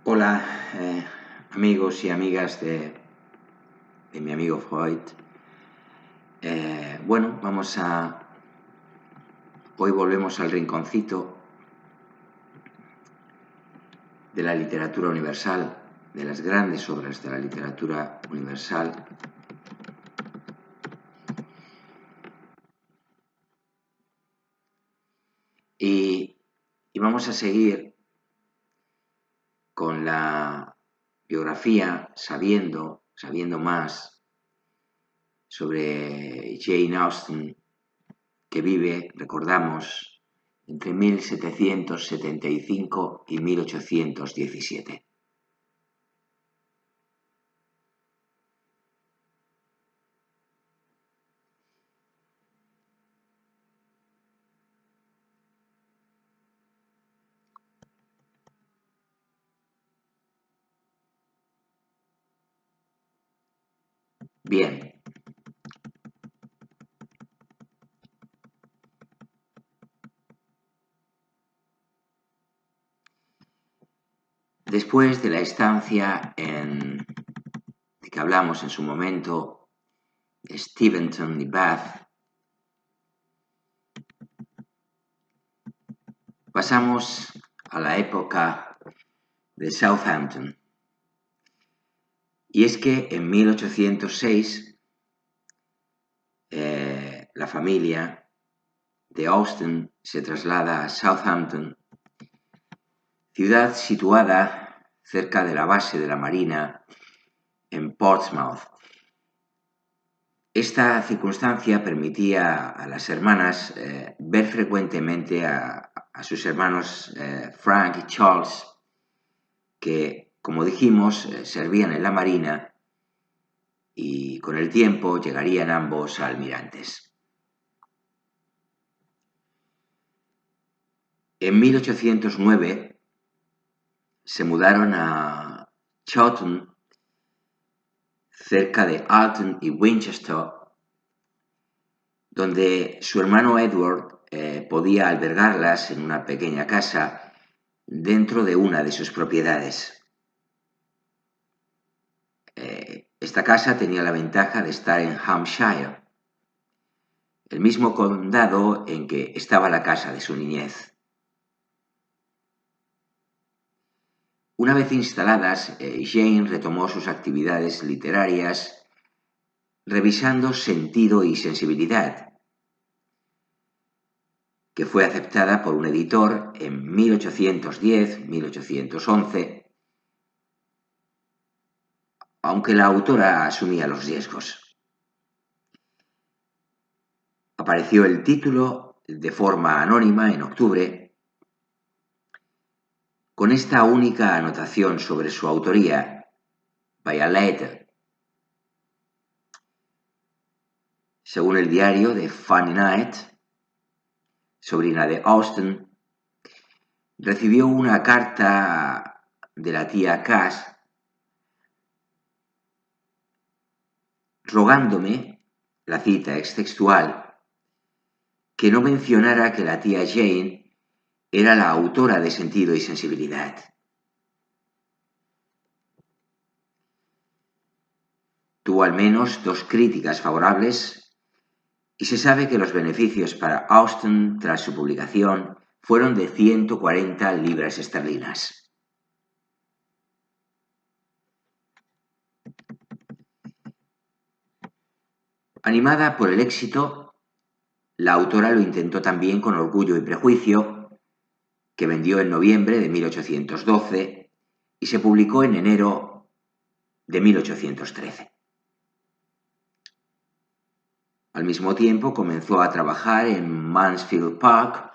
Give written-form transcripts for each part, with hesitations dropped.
Hola, amigos y amigas de mi amigo Freud. Hoy volvemos al rinconcito de la literatura universal, de las grandes obras de la literatura universal. Y vamos a seguir con la biografía, sabiendo más sobre Jane Austen, que vive, recordamos, entre 1775 y 1817. Bien. Después de la estancia de que hablamos en su momento, de Steventon y Bath, pasamos a la época de Southampton. Y es que en 1806 la familia de Austen se traslada a Southampton, ciudad situada cerca de la base de la Marina en Portsmouth. Esta circunstancia permitía a las hermanas ver frecuentemente a sus hermanos Frank y Charles, que, como dijimos, servían en la Marina y con el tiempo llegarían ambos a almirantes. En 1809 se mudaron a Chawton, cerca de Alton y Winchester, donde su hermano Edward podía albergarlas en una pequeña casa dentro de una de sus propiedades. Esta casa tenía la ventaja de estar en Hampshire, el mismo condado en que estaba la casa de su niñez. Una vez instaladas, Jane retomó sus actividades literarias revisando Sentido y Sensibilidad, que fue aceptada por un editor en 1810-1811, aunque la autora asumía los riesgos. Apareció el título de forma anónima en octubre, con esta única anotación sobre su autoría: by a letter. Según el diario de Fanny Knight, sobrina de Austen, recibió una carta de la tía Cass rogándome, la cita es textual, que no mencionara que la tía Jane era la autora de Sentido y Sensibilidad. Tuvo al menos 2 críticas favorables y se sabe que los beneficios para Austen tras su publicación fueron de 140 libras esterlinas. Animada por el éxito, la autora lo intentó también con Orgullo y Prejuicio, que vendió en noviembre de 1812 y se publicó en enero de 1813. Al mismo tiempo comenzó a trabajar en Mansfield Park.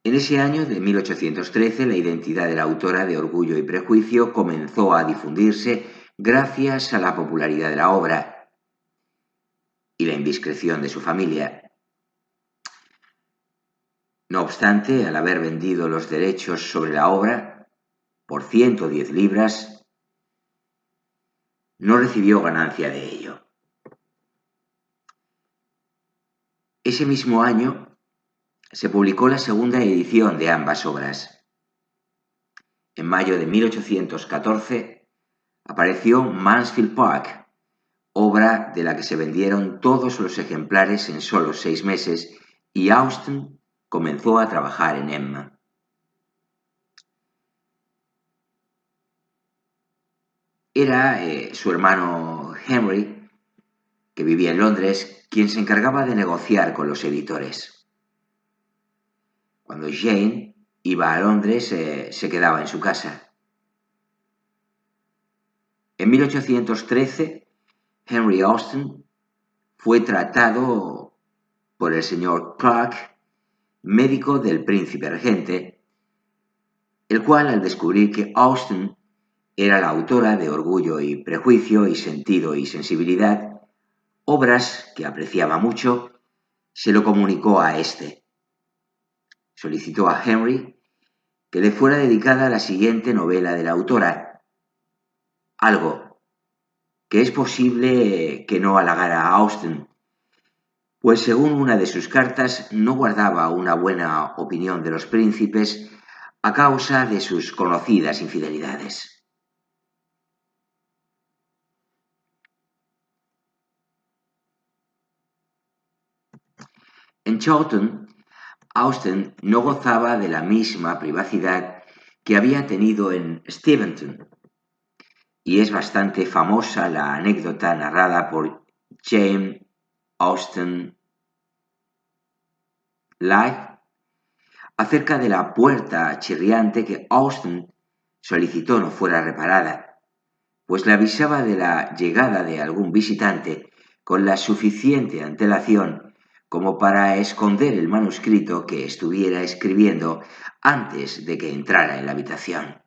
En ese año de 1813, la identidad de la autora de Orgullo y Prejuicio comenzó a difundirse gracias a la popularidad de la obra y la indiscreción de su familia. No obstante, al haber vendido los derechos sobre la obra por 110 libras, no recibió ganancia de ello. Ese mismo año, se publicó la segunda edición de ambas obras. En mayo de 1814 apareció Mansfield Park, obra de la que se vendieron todos los ejemplares en solo 6 meses, y Austen comenzó a trabajar en Emma. Era su hermano Henry, que vivía en Londres, quien se encargaba de negociar con los editores. Cuando Jane iba a Londres, se quedaba en su casa. En 1813, Henry Austen fue tratado por el señor Clark, médico del príncipe regente, el cual, al descubrir que Austen era la autora de Orgullo y Prejuicio y Sentido y Sensibilidad, obras que apreciaba mucho, se lo comunicó a éste. Solicitó a Henry que le fuera dedicada la siguiente novela de la autora, algo que es posible que no halagara a Austen, pues según una de sus cartas no guardaba una buena opinión de los príncipes a causa de sus conocidas infidelidades. En Chawton, Austen no gozaba de la misma privacidad que había tenido en Steventon, y es bastante famosa la anécdota narrada por Jane Austen Leigh acerca de la puerta chirriante que Austen solicitó no fuera reparada, pues le avisaba de la llegada de algún visitante con la suficiente antelación como para esconder el manuscrito que estuviera escribiendo antes de que entrara en la habitación.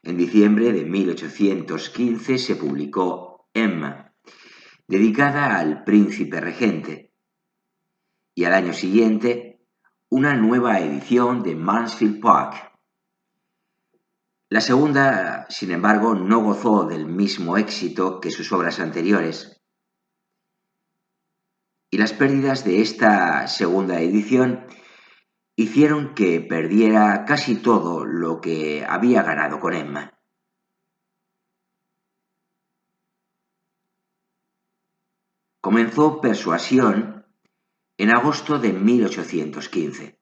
En diciembre de 1815 se publicó Emma, dedicada al príncipe regente, y al año siguiente una nueva edición de Mansfield Park. La segunda, sin embargo, no gozó del mismo éxito que sus obras anteriores, y las pérdidas de esta segunda edición hicieron que perdiera casi todo lo que había ganado con Emma. Comenzó Persuasión en agosto de 1815.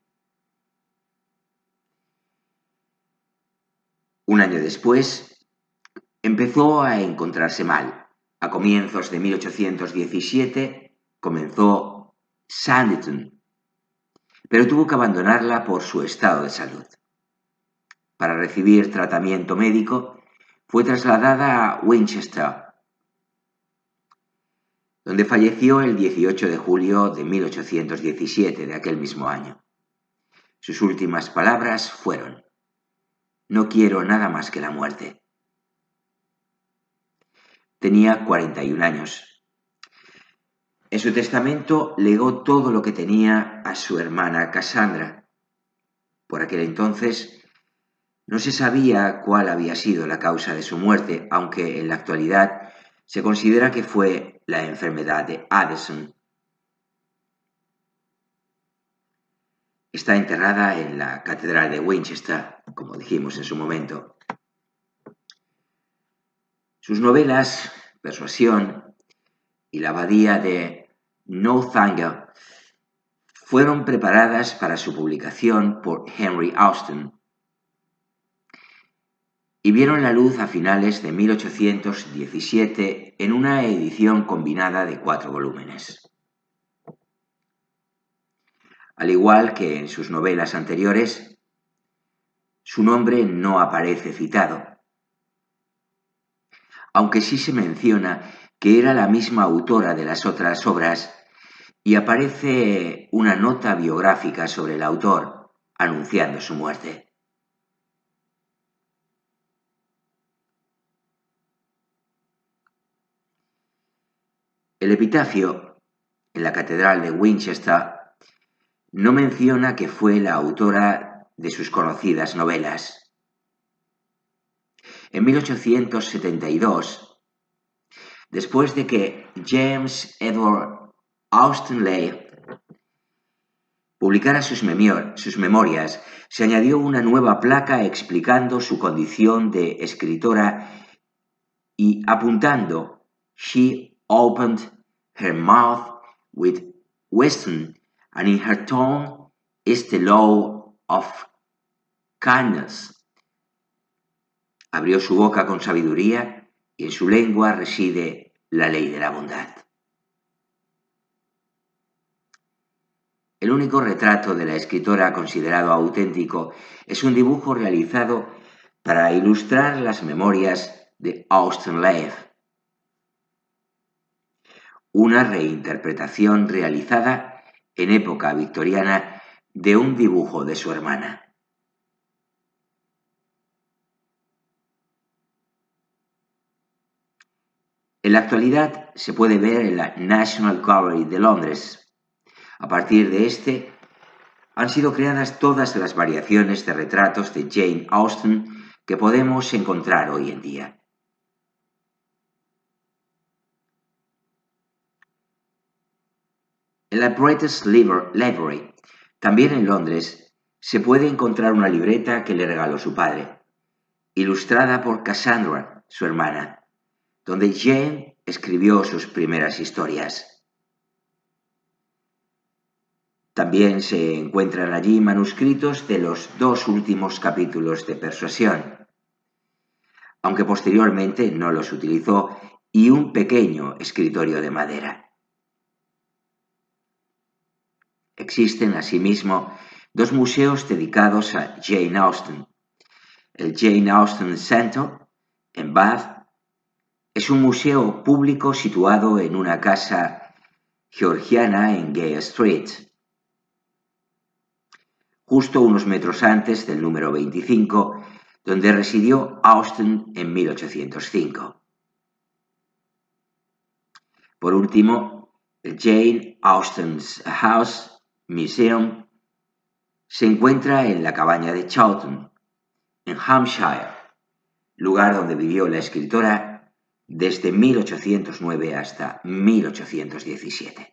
Un año después, empezó a encontrarse mal. A comienzos de 1817 comenzó Sanditon, pero tuvo que abandonarla por su estado de salud. Para recibir tratamiento médico, fue trasladada a Winchester, donde falleció el 18 de julio de 1817 de aquel mismo año. Sus últimas palabras fueron: «No quiero nada más que la muerte». Tenía 41 años. En su testamento legó todo lo que tenía a su hermana Cassandra. Por aquel entonces no se sabía cuál había sido la causa de su muerte, aunque en la actualidad se considera que fue la enfermedad de Addison. Está enterrada en la Catedral de Winchester, como dijimos en su momento. Sus novelas, Persuasión y La abadía de Northanger, fueron preparadas para su publicación por Henry Austen y vieron la luz a finales de 1817 en una edición combinada de 4 volúmenes. Al igual que en sus novelas anteriores, su nombre no aparece citado, aunque sí se menciona que era la misma autora de las otras obras y aparece una nota biográfica sobre el autor anunciando su muerte. El epitafio en la Catedral de Winchester no menciona que fue la autora de sus conocidas novelas. En 1872, después de que James Edward Austen Leigh publicara sus memorias, se añadió una nueva placa explicando su condición de escritora y apuntando "She opened her mouth with wisdom, and in her tongue is the law of kindness". Abrió su boca con sabiduría y en su lengua reside la ley de la bondad. El único retrato de la escritora considerado auténtico es un dibujo realizado para ilustrar las memorias de Austen Leigh, una reinterpretación realizada en época victoriana de un dibujo de su hermana. En la actualidad se puede ver en la National Gallery de Londres. A partir de este, han sido creadas todas las variaciones de retratos de Jane Austen que podemos encontrar hoy en día. En la British Library, también en Londres, se puede encontrar una libreta que le regaló su padre, ilustrada por Cassandra, su hermana, donde Jane escribió sus primeras historias. También se encuentran allí manuscritos de los 2 últimos capítulos de Persuasión, aunque posteriormente no los utilizó, y un pequeño escritorio de madera. Existen asimismo 2 museos dedicados a Jane Austen. El Jane Austen Center, en Bath, es un museo público situado en una casa georgiana en Gay Street, justo unos metros antes del número 25, donde residió Austen en 1805. Por último, el Jane Austen's House Museum se encuentra en la cabaña de Chawton, en Hampshire, lugar donde vivió la escritora desde 1809 hasta 1817.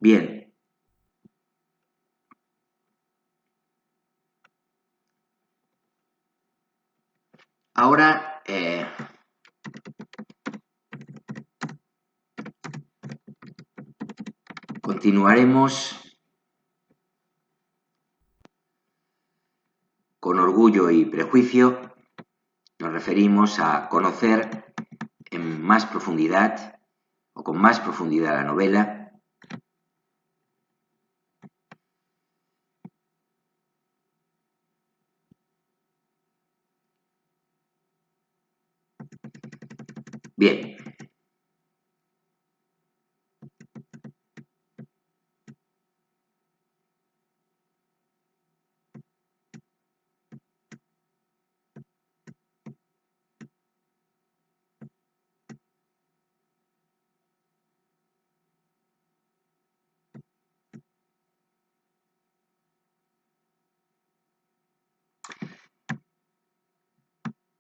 Bien. Ahora continuaremos con Orgullo y Prejuicio. Nos referimos a conocer en más profundidad o con más profundidad la novela. Bien.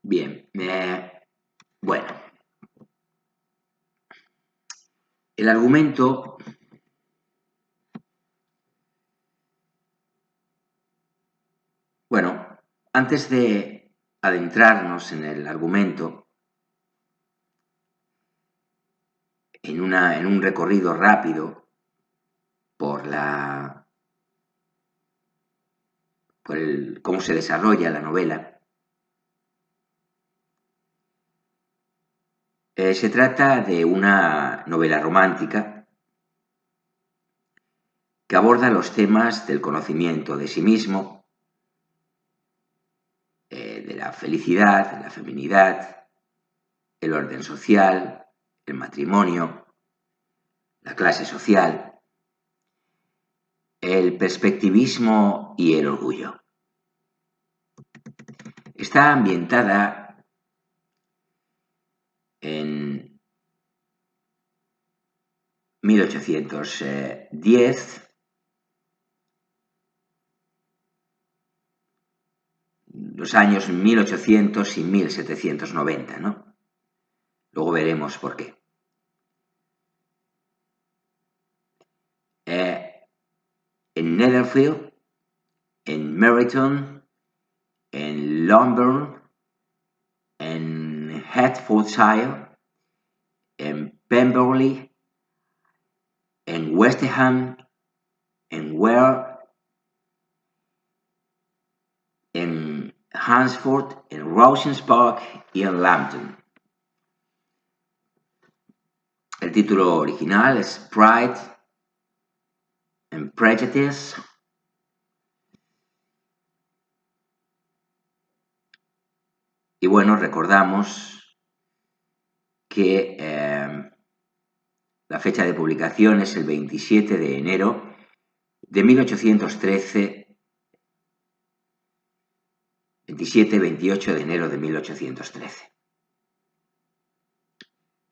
Bien. Bueno. El argumento Bueno, antes de adentrarnos en el argumento, en un recorrido rápido por cómo se desarrolla la novela, se trata de una novela romántica que aborda los temas del conocimiento de sí mismo, de la felicidad, la feminidad, el orden social, el matrimonio, la clase social, el perspectivismo y el orgullo. Está ambientada en 1810, los años 1800 y 1790, ¿no? Luego veremos por qué. En Netherfield, en Meryton, en Longbourn, en Hertfordshire, en Pemberley, en West Ham, en Ware, en Hansford, en Rowsens Park y en Lambton. El título original es Pride and Prejudice. Y bueno, recordamos que la fecha de publicación es el 27 de enero de 1813, 27-28 de enero de 1813.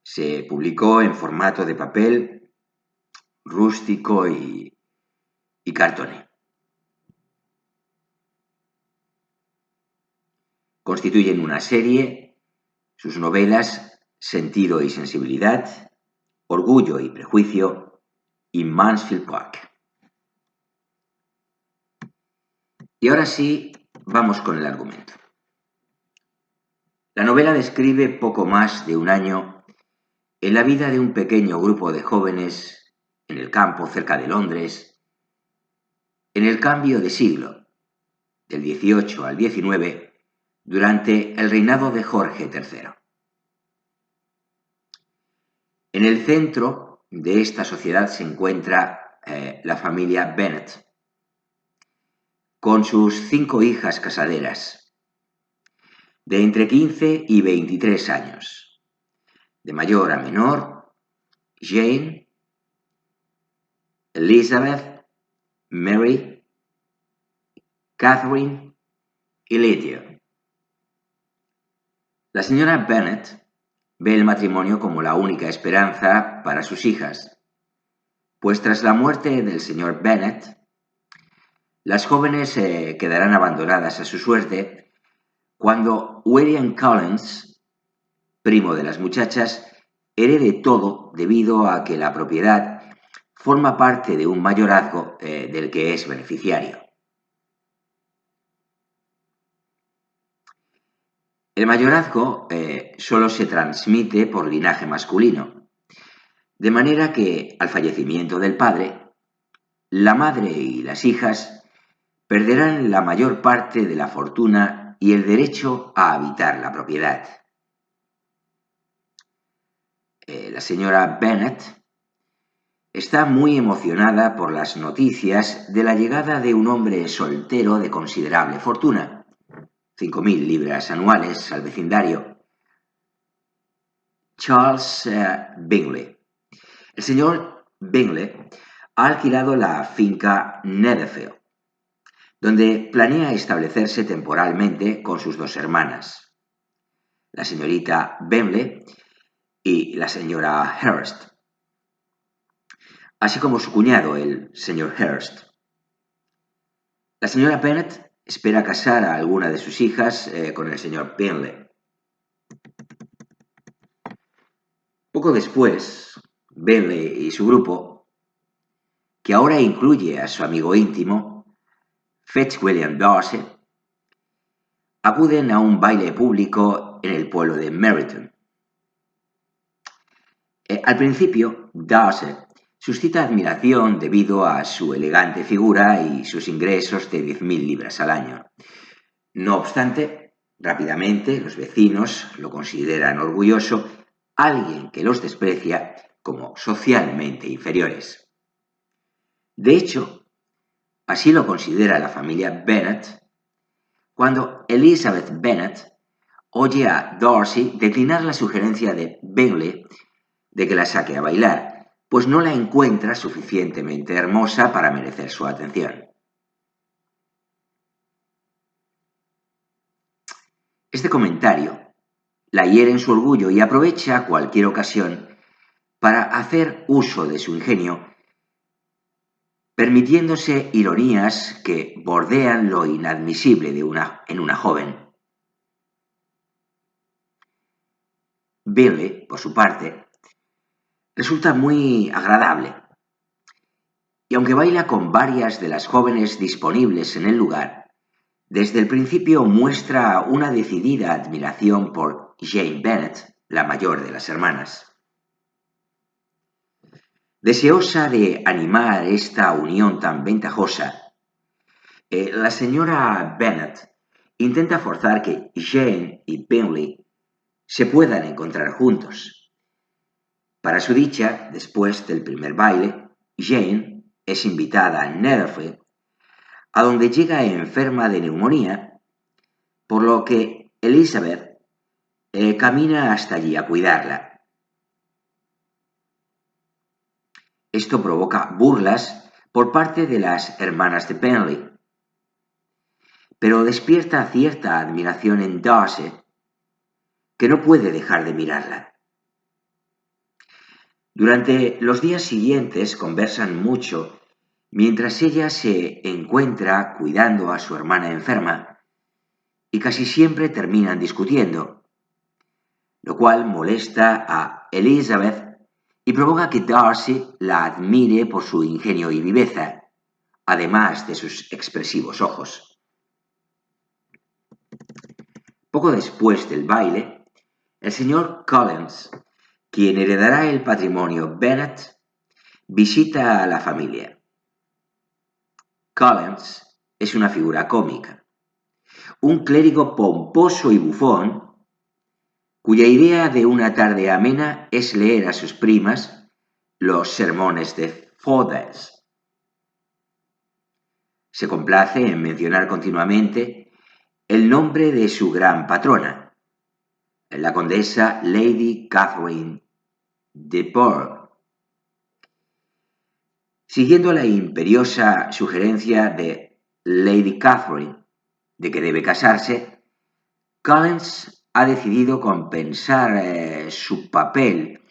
Se publicó en formato de papel rústico y cartoné. Constituyen una serie, sus novelas Sentido y sensibilidad, Orgullo y prejuicio y Mansfield Park. Y ahora sí, vamos con el argumento. La novela describe poco más de un año en la vida de un pequeño grupo de jóvenes en el campo cerca de Londres, en el cambio de siglo, del 18 al 19, durante el reinado de Jorge III. En el centro de esta sociedad se encuentra la familia Bennet, con sus 5 hijas casaderas, de entre 15 y 23 años, de mayor a menor, Jane, Elizabeth, Mary, Catherine y Lydia. La señora Bennet ve el matrimonio como la única esperanza para sus hijas, pues tras la muerte del señor Bennet, las jóvenes quedarán abandonadas a su suerte cuando William Collins, primo de las muchachas, herede todo debido a que la propiedad forma parte de un mayorazgo del que es beneficiario. El mayorazgo solo se transmite por linaje masculino, de manera que al fallecimiento del padre, la madre y las hijas perderán la mayor parte de la fortuna y el derecho a habitar la propiedad. La señora Bennet está muy emocionada por las noticias de la llegada de un hombre soltero de considerable fortuna, 5.000 libras anuales al vecindario, Charles Bingley. El señor Bingley ha alquilado la finca Netherfield, donde planea establecerse temporalmente con sus 2 hermanas, la señorita Bentley y la señora Hurst, así como su cuñado, el señor Hurst. La señora Bennet espera casar a alguna de sus hijas con el señor Bingley. Poco después, Bingley y su grupo, que ahora incluye a su amigo íntimo, Fitzwilliam Darcy, acuden a un baile público en el pueblo de Meryton. Al principio, Darcy suscita admiración debido a su elegante figura y sus ingresos de 10.000 libras al año. No obstante, rápidamente los vecinos lo consideran orgulloso, alguien que los desprecia como socialmente inferiores. De hecho, así lo considera la familia Bennet cuando Elizabeth Bennet oye a Darcy declinar la sugerencia de Bingley de que la saque a bailar, pues no la encuentra suficientemente hermosa para merecer su atención. Este comentario la hiere en su orgullo y aprovecha cualquier ocasión para hacer uso de su ingenio, permitiéndose ironías que bordean lo inadmisible en una joven. Billy, por su parte, resulta muy agradable, y aunque baila con varias de las jóvenes disponibles en el lugar, desde el principio muestra una decidida admiración por Jane Bennet, la mayor de las hermanas. Deseosa de animar esta unión tan ventajosa, la señora Bennet intenta forzar que Jane y Bingley se puedan encontrar juntos. Para su dicha, después del primer baile, Jane es invitada a Netherfield, a donde llega enferma de neumonía, por lo que Elizabeth camina hasta allí a cuidarla. Esto provoca burlas por parte de las hermanas de Bingley, pero despierta cierta admiración en Darcy, que no puede dejar de mirarla. Durante los días siguientes conversan mucho mientras ella se encuentra cuidando a su hermana enferma y casi siempre terminan discutiendo, lo cual molesta a Elizabeth y provoca que Darcy la admire por su ingenio y viveza, además de sus expresivos ojos. Poco después del baile, el señor Collins, quien heredará el patrimonio Bennet, visita a la familia. Collins es una figura cómica, un clérigo pomposo y bufón, cuya idea de una tarde amena es leer a sus primas los sermones de Fordyce. Se complace en mencionar continuamente el nombre de su gran patrona, la condesa Lady Catherine de Bourgh. Siguiendo la imperiosa sugerencia de Lady Catherine de que debe casarse, Collins ha decidido compensar su papel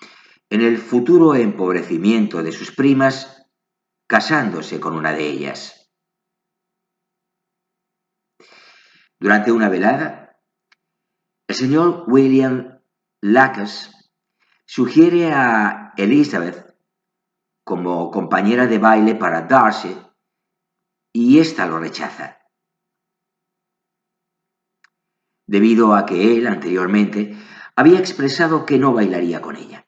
en el futuro empobrecimiento de sus primas casándose con una de ellas. Durante una velada, el señor William Lacus sugiere a Elizabeth como compañera de baile para Darcy y ésta lo rechaza, debido a que él anteriormente había expresado que no bailaría con ella.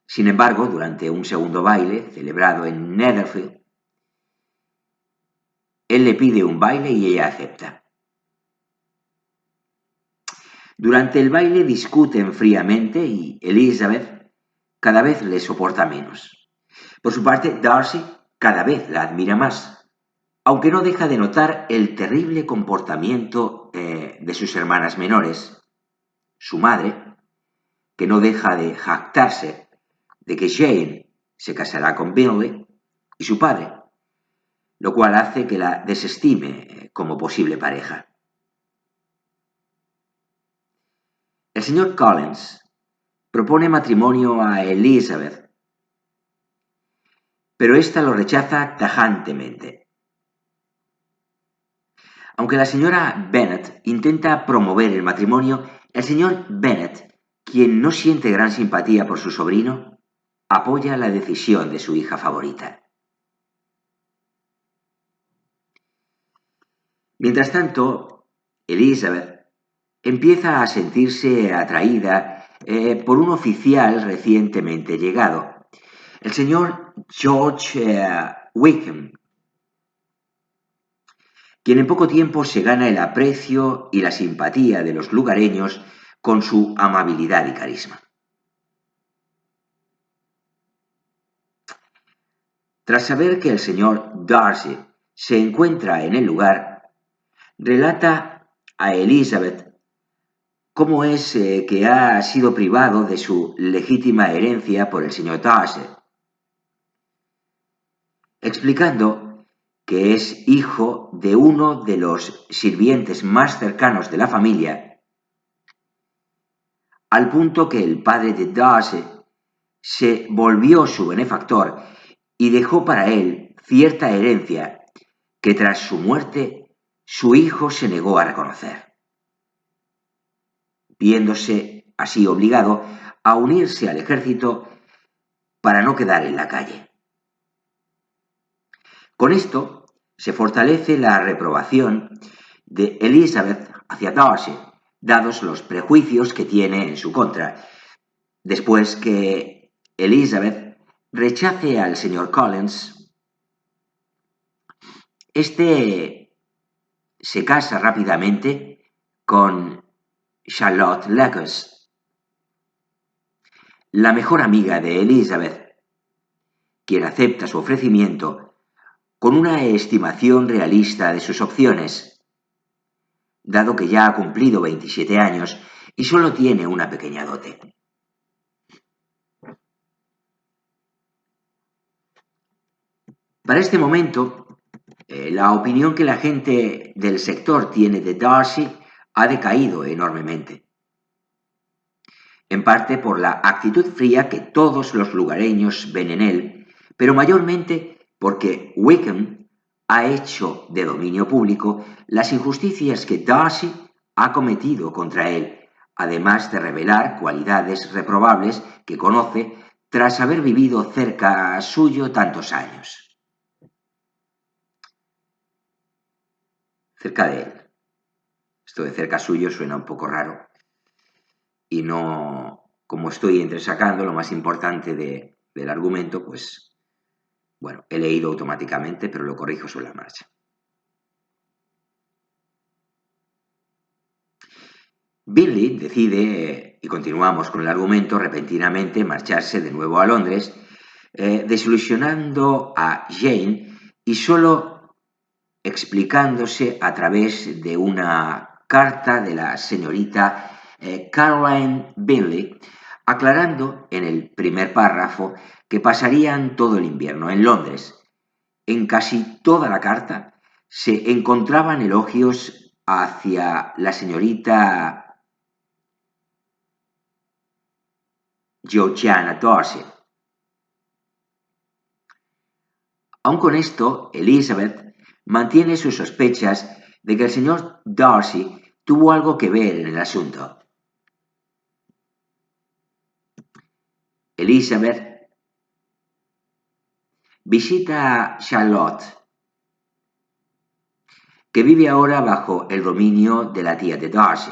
Sin embargo, durante un segundo baile celebrado en Netherfield, él le pide un baile y ella acepta. Durante el baile discuten fríamente y Elizabeth cada vez le soporta menos. Por su parte, Darcy cada vez la admira más, aunque no deja de notar el terrible comportamiento de sus hermanas menores, su madre, que no deja de jactarse de que Jane se casará con Bingley, y su padre, lo cual hace que la desestime como posible pareja. El señor Collins propone matrimonio a Elizabeth, pero ésta lo rechaza tajantemente. Aunque la señora Bennet intenta promover el matrimonio, el señor Bennet, quien no siente gran simpatía por su sobrino, apoya la decisión de su hija favorita. Mientras tanto, Elizabeth empieza a sentirse atraída por un oficial recientemente llegado, el señor George Wickham, quien en poco tiempo se gana el aprecio y la simpatía de los lugareños con su amabilidad y carisma. Tras saber que el señor Darcy se encuentra en el lugar, relata a Elizabeth cómo es que ha sido privado de su legítima herencia por el señor Darcy, explicando que es hijo de uno de los sirvientes más cercanos de la familia, al punto que el padre de Darcy se volvió su benefactor y dejó para él cierta herencia que tras su muerte su hijo se negó a reconocer. viéndose así obligado a unirse al ejército para no quedar en la calle. Con esto se fortalece la reprobación de Elizabeth hacia Darcy, dados los prejuicios que tiene en su contra, después que Elizabeth rechace al señor Collins. Este se casa rápidamente con Charlotte Lucas, la mejor amiga de Elizabeth, quien acepta su ofrecimiento con una estimación realista de sus opciones, dado que ya ha cumplido 27 años y solo tiene una pequeña dote. Para este momento, la opinión que la gente del sector tiene de Darcy ha decaído enormemente. En parte por la actitud fría que todos los lugareños ven en él, pero mayormente porque Wickham ha hecho de dominio público las injusticias que Darcy ha cometido contra él, además de revelar cualidades reprobables que conoce tras haber vivido cerca suyo tantos años. Cerca de él. Esto de cerca suyo suena un poco raro. Y no, como estoy entresacando lo más importante del argumento, pues, bueno, he leído automáticamente, pero lo corrijo sobre la marcha. Bingley decide, y continuamos con el argumento, repentinamente marcharse de nuevo a Londres, desilusionando a Jane y solo explicándose a través de una carta de la señorita Caroline Bingley, aclarando en el primer párrafo que pasarían todo el invierno en Londres. En casi toda la carta se encontraban elogios hacia la señorita Georgiana Darcy. Aun con esto, Elizabeth mantiene sus sospechas de que el señor Darcy tuvo algo que ver en el asunto. Elizabeth visita a Charlotte, que vive ahora bajo el dominio de la tía de Darcy,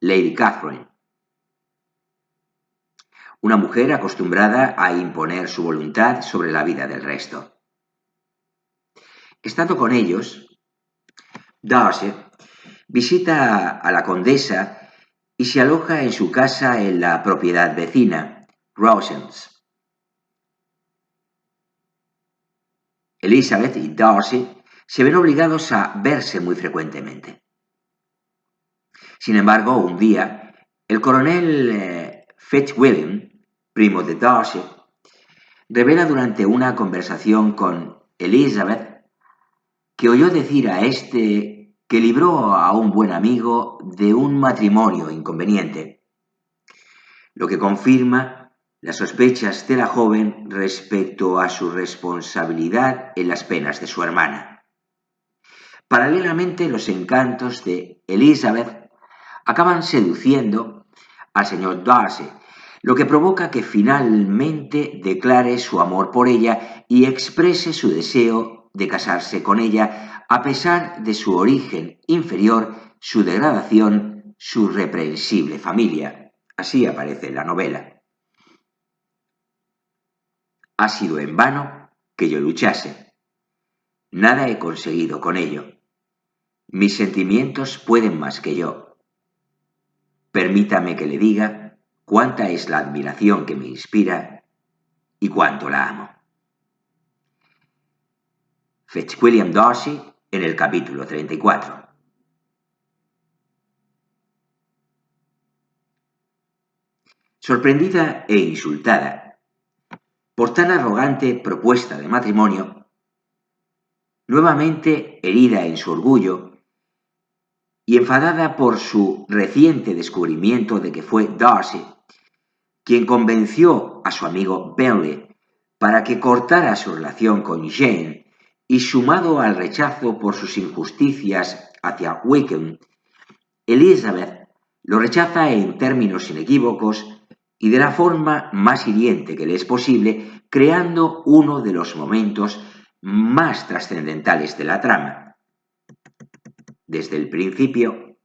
Lady Catherine, una mujer acostumbrada a imponer su voluntad sobre la vida del resto. Estando con ellos, Darcy visita a la condesa y se aloja en su casa en la propiedad vecina, Rosens. Elizabeth y Darcy se ven obligados a verse muy frecuentemente. Sin embargo, un día, el coronel Fitzwilliam, primo de Darcy, revela durante una conversación con Elizabeth que oyó decir a este que libró a un buen amigo de un matrimonio inconveniente, lo que confirma las sospechas de la joven respecto a su responsabilidad en las penas de su hermana. Paralelamente, los encantos de Elizabeth acaban seduciendo al señor Darcy, lo que provoca que finalmente declare su amor por ella y exprese su deseo de casarse con ella a pesar de su origen inferior, su degradación, su reprensible familia. Así aparece en la novela. Ha sido en vano que yo luchase. Nada he conseguido con ello. Mis sentimientos pueden más que yo. Permítame que le diga cuánta es la admiración que me inspira y cuánto la amo. Fitzwilliam Darcy en el capítulo 34. Sorprendida e insultada por tan arrogante propuesta de matrimonio, nuevamente herida en su orgullo y enfadada por su reciente descubrimiento de que fue Darcy quien convenció a su amigo Bingley para que cortara su relación con Jane, y sumado al rechazo por sus injusticias hacia Wickham Elizabeth lo rechaza en términos inequívocos y de la forma más hiriente que le es posible, creando uno de los momentos más trascendentales de la trama. Desde el principio,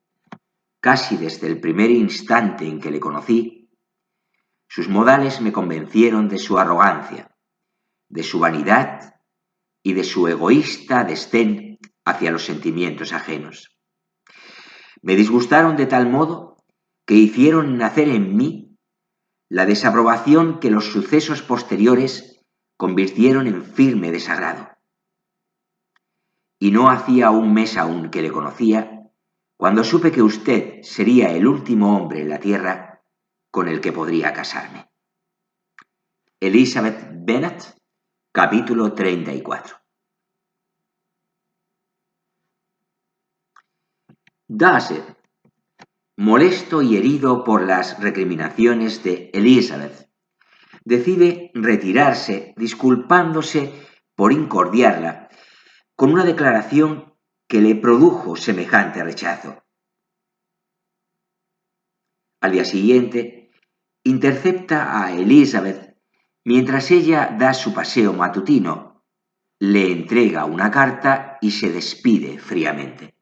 casi desde el primer instante en que le conocí, sus modales me convencieron de su arrogancia, de su vanidad y de su egoísta desdén hacia los sentimientos ajenos. Me disgustaron de tal modo que hicieron nacer en mí la desaprobación que los sucesos posteriores convirtieron en firme desagrado. Y no hacía un mes aún que le conocía, cuando supe que usted sería el último hombre en la tierra con el que podría casarme. Elizabeth Bennet, capítulo 34. Darcy, molesto y herido por las recriminaciones de Elizabeth, decide retirarse disculpándose por incordiarla con una declaración que le produjo semejante rechazo. Al día siguiente, intercepta a Elizabeth mientras ella da su paseo matutino, le entrega una carta y se despide fríamente.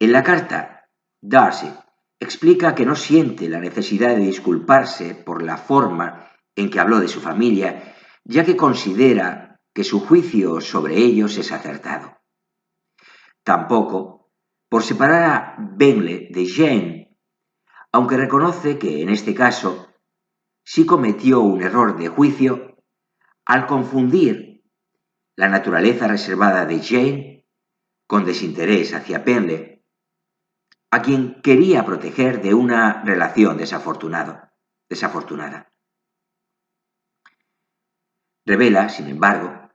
En la carta, Darcy explica que no siente la necesidad de disculparse por la forma en que habló de su familia, ya que considera que su juicio sobre ellos es acertado. Tampoco por separar a Bingley de Jane, aunque reconoce que en este caso sí cometió un error de juicio al confundir la naturaleza reservada de Jane con desinterés hacia Bingley, a quien quería proteger de una relación desafortunada. Revela, sin embargo,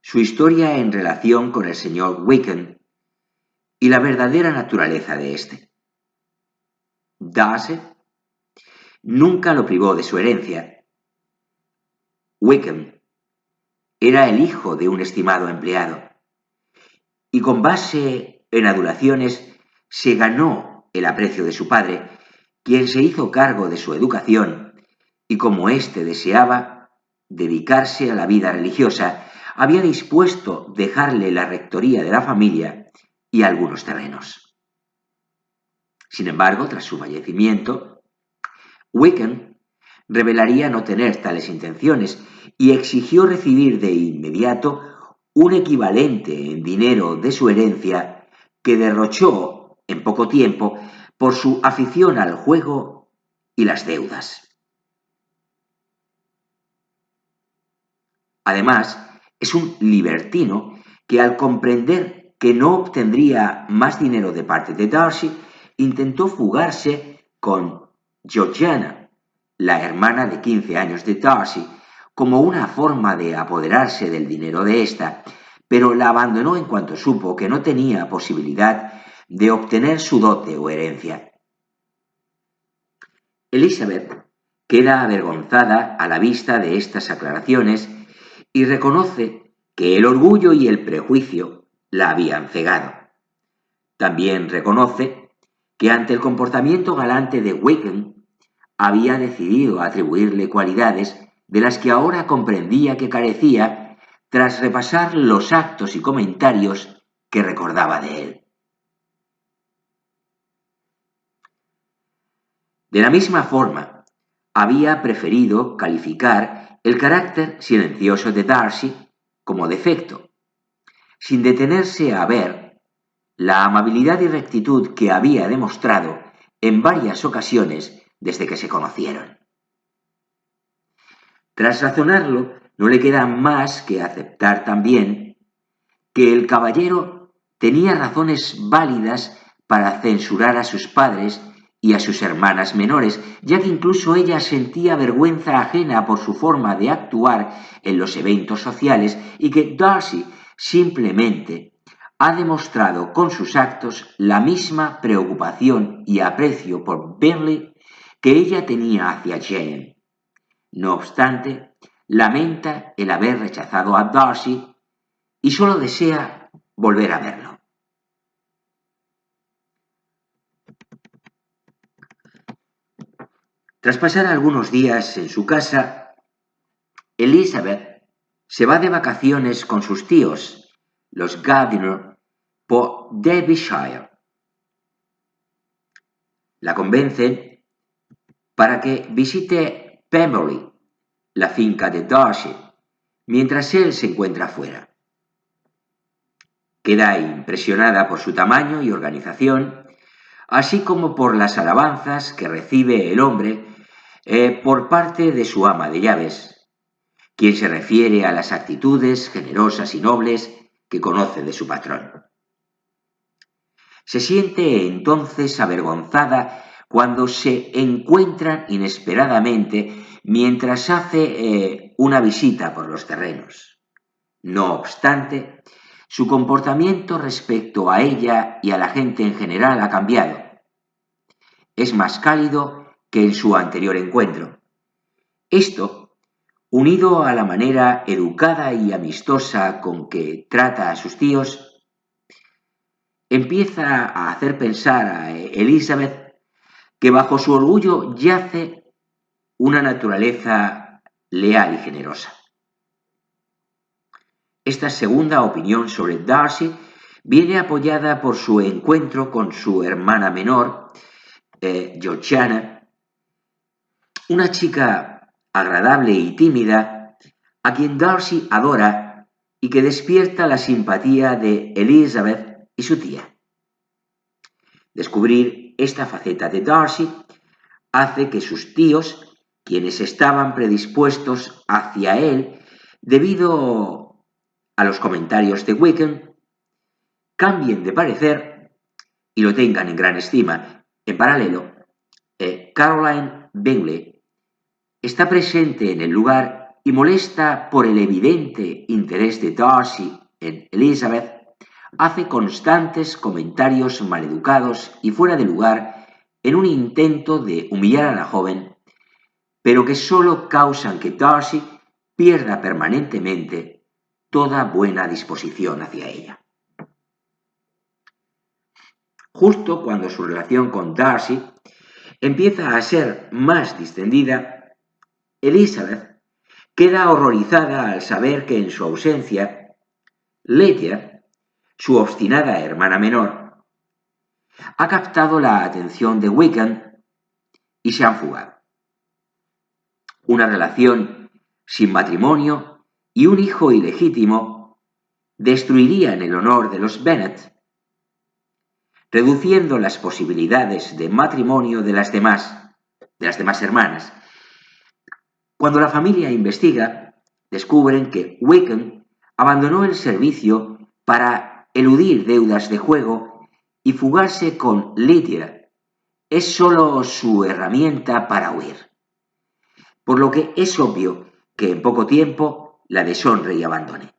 su historia en relación con el señor Wickham y la verdadera naturaleza de éste. Darcy nunca lo privó de su herencia. Wickham era el hijo de un estimado empleado y con base en adulaciones se ganó el aprecio de su padre, quien se hizo cargo de su educación y como éste deseaba dedicarse a la vida religiosa, había dispuesto dejarle la rectoría de la familia y algunos terrenos. Sin embargo, tras su fallecimiento, Wickham revelaría no tener tales intenciones y exigió recibir de inmediato un equivalente en dinero de su herencia que derrochó en poco tiempo por su afición al juego y las deudas. Además, es un libertino que al comprender que no obtendría más dinero de parte de Darcy, intentó fugarse con Georgiana, la hermana de 15 años de Darcy, como una forma de apoderarse del dinero de ésta, pero la abandonó en cuanto supo que no tenía posibilidad de obtener su dote o herencia. Elizabeth queda avergonzada a la vista de estas aclaraciones y reconoce que el orgullo y el prejuicio la habían cegado. También reconoce que ante el comportamiento galante de Wickham había decidido atribuirle cualidades de las que ahora comprendía que carecía tras repasar los actos y comentarios que recordaba de él. De la misma forma, había preferido calificar el carácter silencioso de Darcy como defecto, sin detenerse a ver la amabilidad y rectitud que había demostrado en varias ocasiones desde que se conocieron. Tras razonarlo, no le queda más que aceptar también que el caballero tenía razones válidas para censurar a sus padres y a sus hermanas menores, ya que incluso ella sentía vergüenza ajena por su forma de actuar en los eventos sociales y que Darcy simplemente ha demostrado con sus actos la misma preocupación y aprecio por Bingley que ella tenía hacia Jane. No obstante, lamenta el haber rechazado a Darcy y solo desea volver a verlo. Tras pasar algunos días en su casa, Elizabeth se va de vacaciones con sus tíos, los Gardiner, por Derbyshire. La convencen para que visite Pemberley, la finca de Darcy, mientras él se encuentra fuera. Queda impresionada por su tamaño y organización, así como por las alabanzas que recibe el hombre por parte de su ama de llaves, quien se refiere a las actitudes generosas y nobles que conoce de su patrón. Se siente entonces avergonzada cuando se encuentran inesperadamente mientras hace una visita por los terrenos. No obstante, su comportamiento respecto a ella y a la gente en general ha cambiado. Es más cálido que en su anterior encuentro. Esto, unido a la manera educada y amistosa con que trata a sus tíos, empieza a hacer pensar a Elizabeth que bajo su orgullo yace una naturaleza leal y generosa. Esta segunda opinión sobre Darcy viene apoyada por su encuentro con su hermana menor, Georgiana, una chica agradable y tímida a quien Darcy adora y que despierta la simpatía de Elizabeth y su tía. Descubrir esta faceta de Darcy hace que sus tíos, quienes estaban predispuestos hacia él debido a los comentarios de Wickham, cambien de parecer y lo tengan en gran estima. En paralelo, Caroline Bingley está presente en el lugar y, molesta por el evidente interés de Darcy en Elizabeth, hace constantes comentarios maleducados y fuera de lugar en un intento de humillar a la joven, pero que solo causan que Darcy pierda permanentemente toda buena disposición hacia ella. Justo cuando su relación con Darcy empieza a ser más distendida, Elizabeth queda horrorizada al saber que en su ausencia, Lydia, su obstinada hermana menor, ha captado la atención de Wickham y se han fugado. Una relación sin matrimonio y un hijo ilegítimo destruirían el honor de los Bennet, reduciendo las posibilidades de matrimonio de las demás hermanas. Cuando la familia investiga, descubren que Wickham abandonó el servicio para eludir deudas de juego y fugarse con Lydia es solo su herramienta para huir. Por lo que es obvio que en poco tiempo la deshonre y abandone.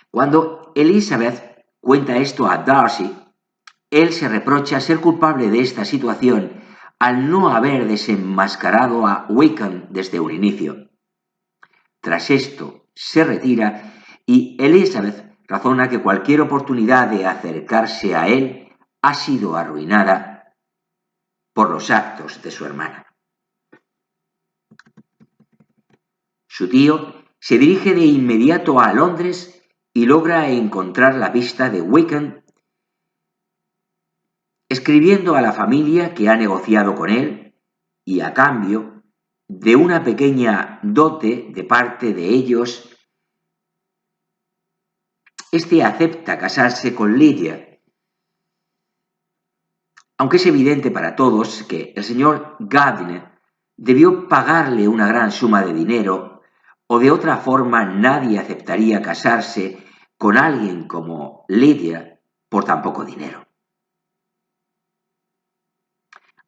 Cuando Elizabeth cuenta esto a Darcy, él se reprocha ser culpable de esta situación al no haber desenmascarado a Wickham desde un inicio. Tras esto, se retira y Elizabeth razona que cualquier oportunidad de acercarse a él ha sido arruinada por los actos de su hermana. Su tío se dirige de inmediato a Londres y logra encontrar la pista de Wickham, escribiendo a la familia que ha negociado con él y a cambio de una pequeña dote de parte de ellos, este acepta casarse con Lydia. Aunque es evidente para todos que el señor Gardiner debió pagarle una gran suma de dinero, o de otra forma nadie aceptaría casarse con alguien como Lydia por tan poco dinero.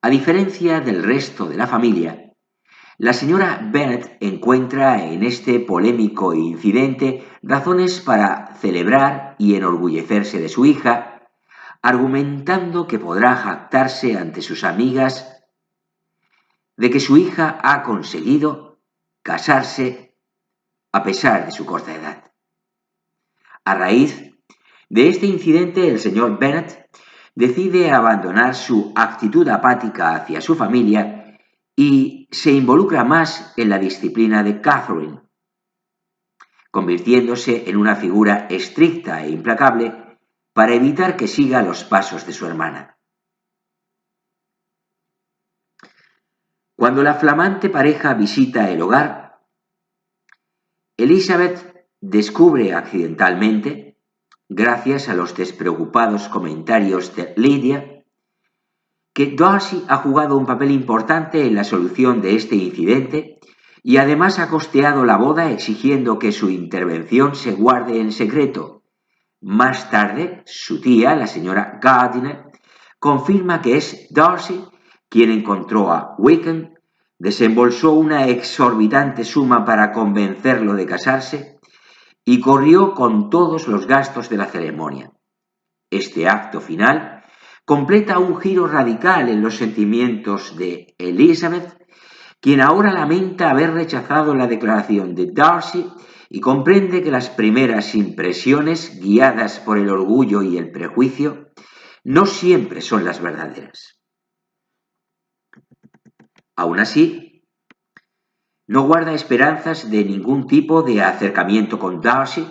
A diferencia del resto de la familia, la señora Bennet encuentra en este polémico incidente razones para celebrar y enorgullecerse de su hija, argumentando que podrá jactarse ante sus amigas de que su hija ha conseguido casarse a pesar de su corta edad. A raíz de este incidente, el señor Bennet decide abandonar su actitud apática hacia su familia y se involucra más en la disciplina de Catherine, convirtiéndose en una figura estricta e implacable para evitar que siga los pasos de su hermana. Cuando la flamante pareja visita el hogar, Elizabeth descubre accidentalmente, gracias a los despreocupados comentarios de Lydia, que Darcy ha jugado un papel importante en la solución de este incidente y además ha costeado la boda exigiendo que su intervención se guarde en secreto. Más tarde, su tía, la señora Gardiner, confirma que es Darcy quien encontró a Wickham, desembolsó una exorbitante suma para convencerlo de casarse y corrió con todos los gastos de la ceremonia. Este acto final completa un giro radical en los sentimientos de Elizabeth, quien ahora lamenta haber rechazado la declaración de Darcy y comprende que las primeras impresiones, guiadas por el orgullo y el prejuicio, no siempre son las verdaderas. Aún así, no guarda esperanzas de ningún tipo de acercamiento con Darcy,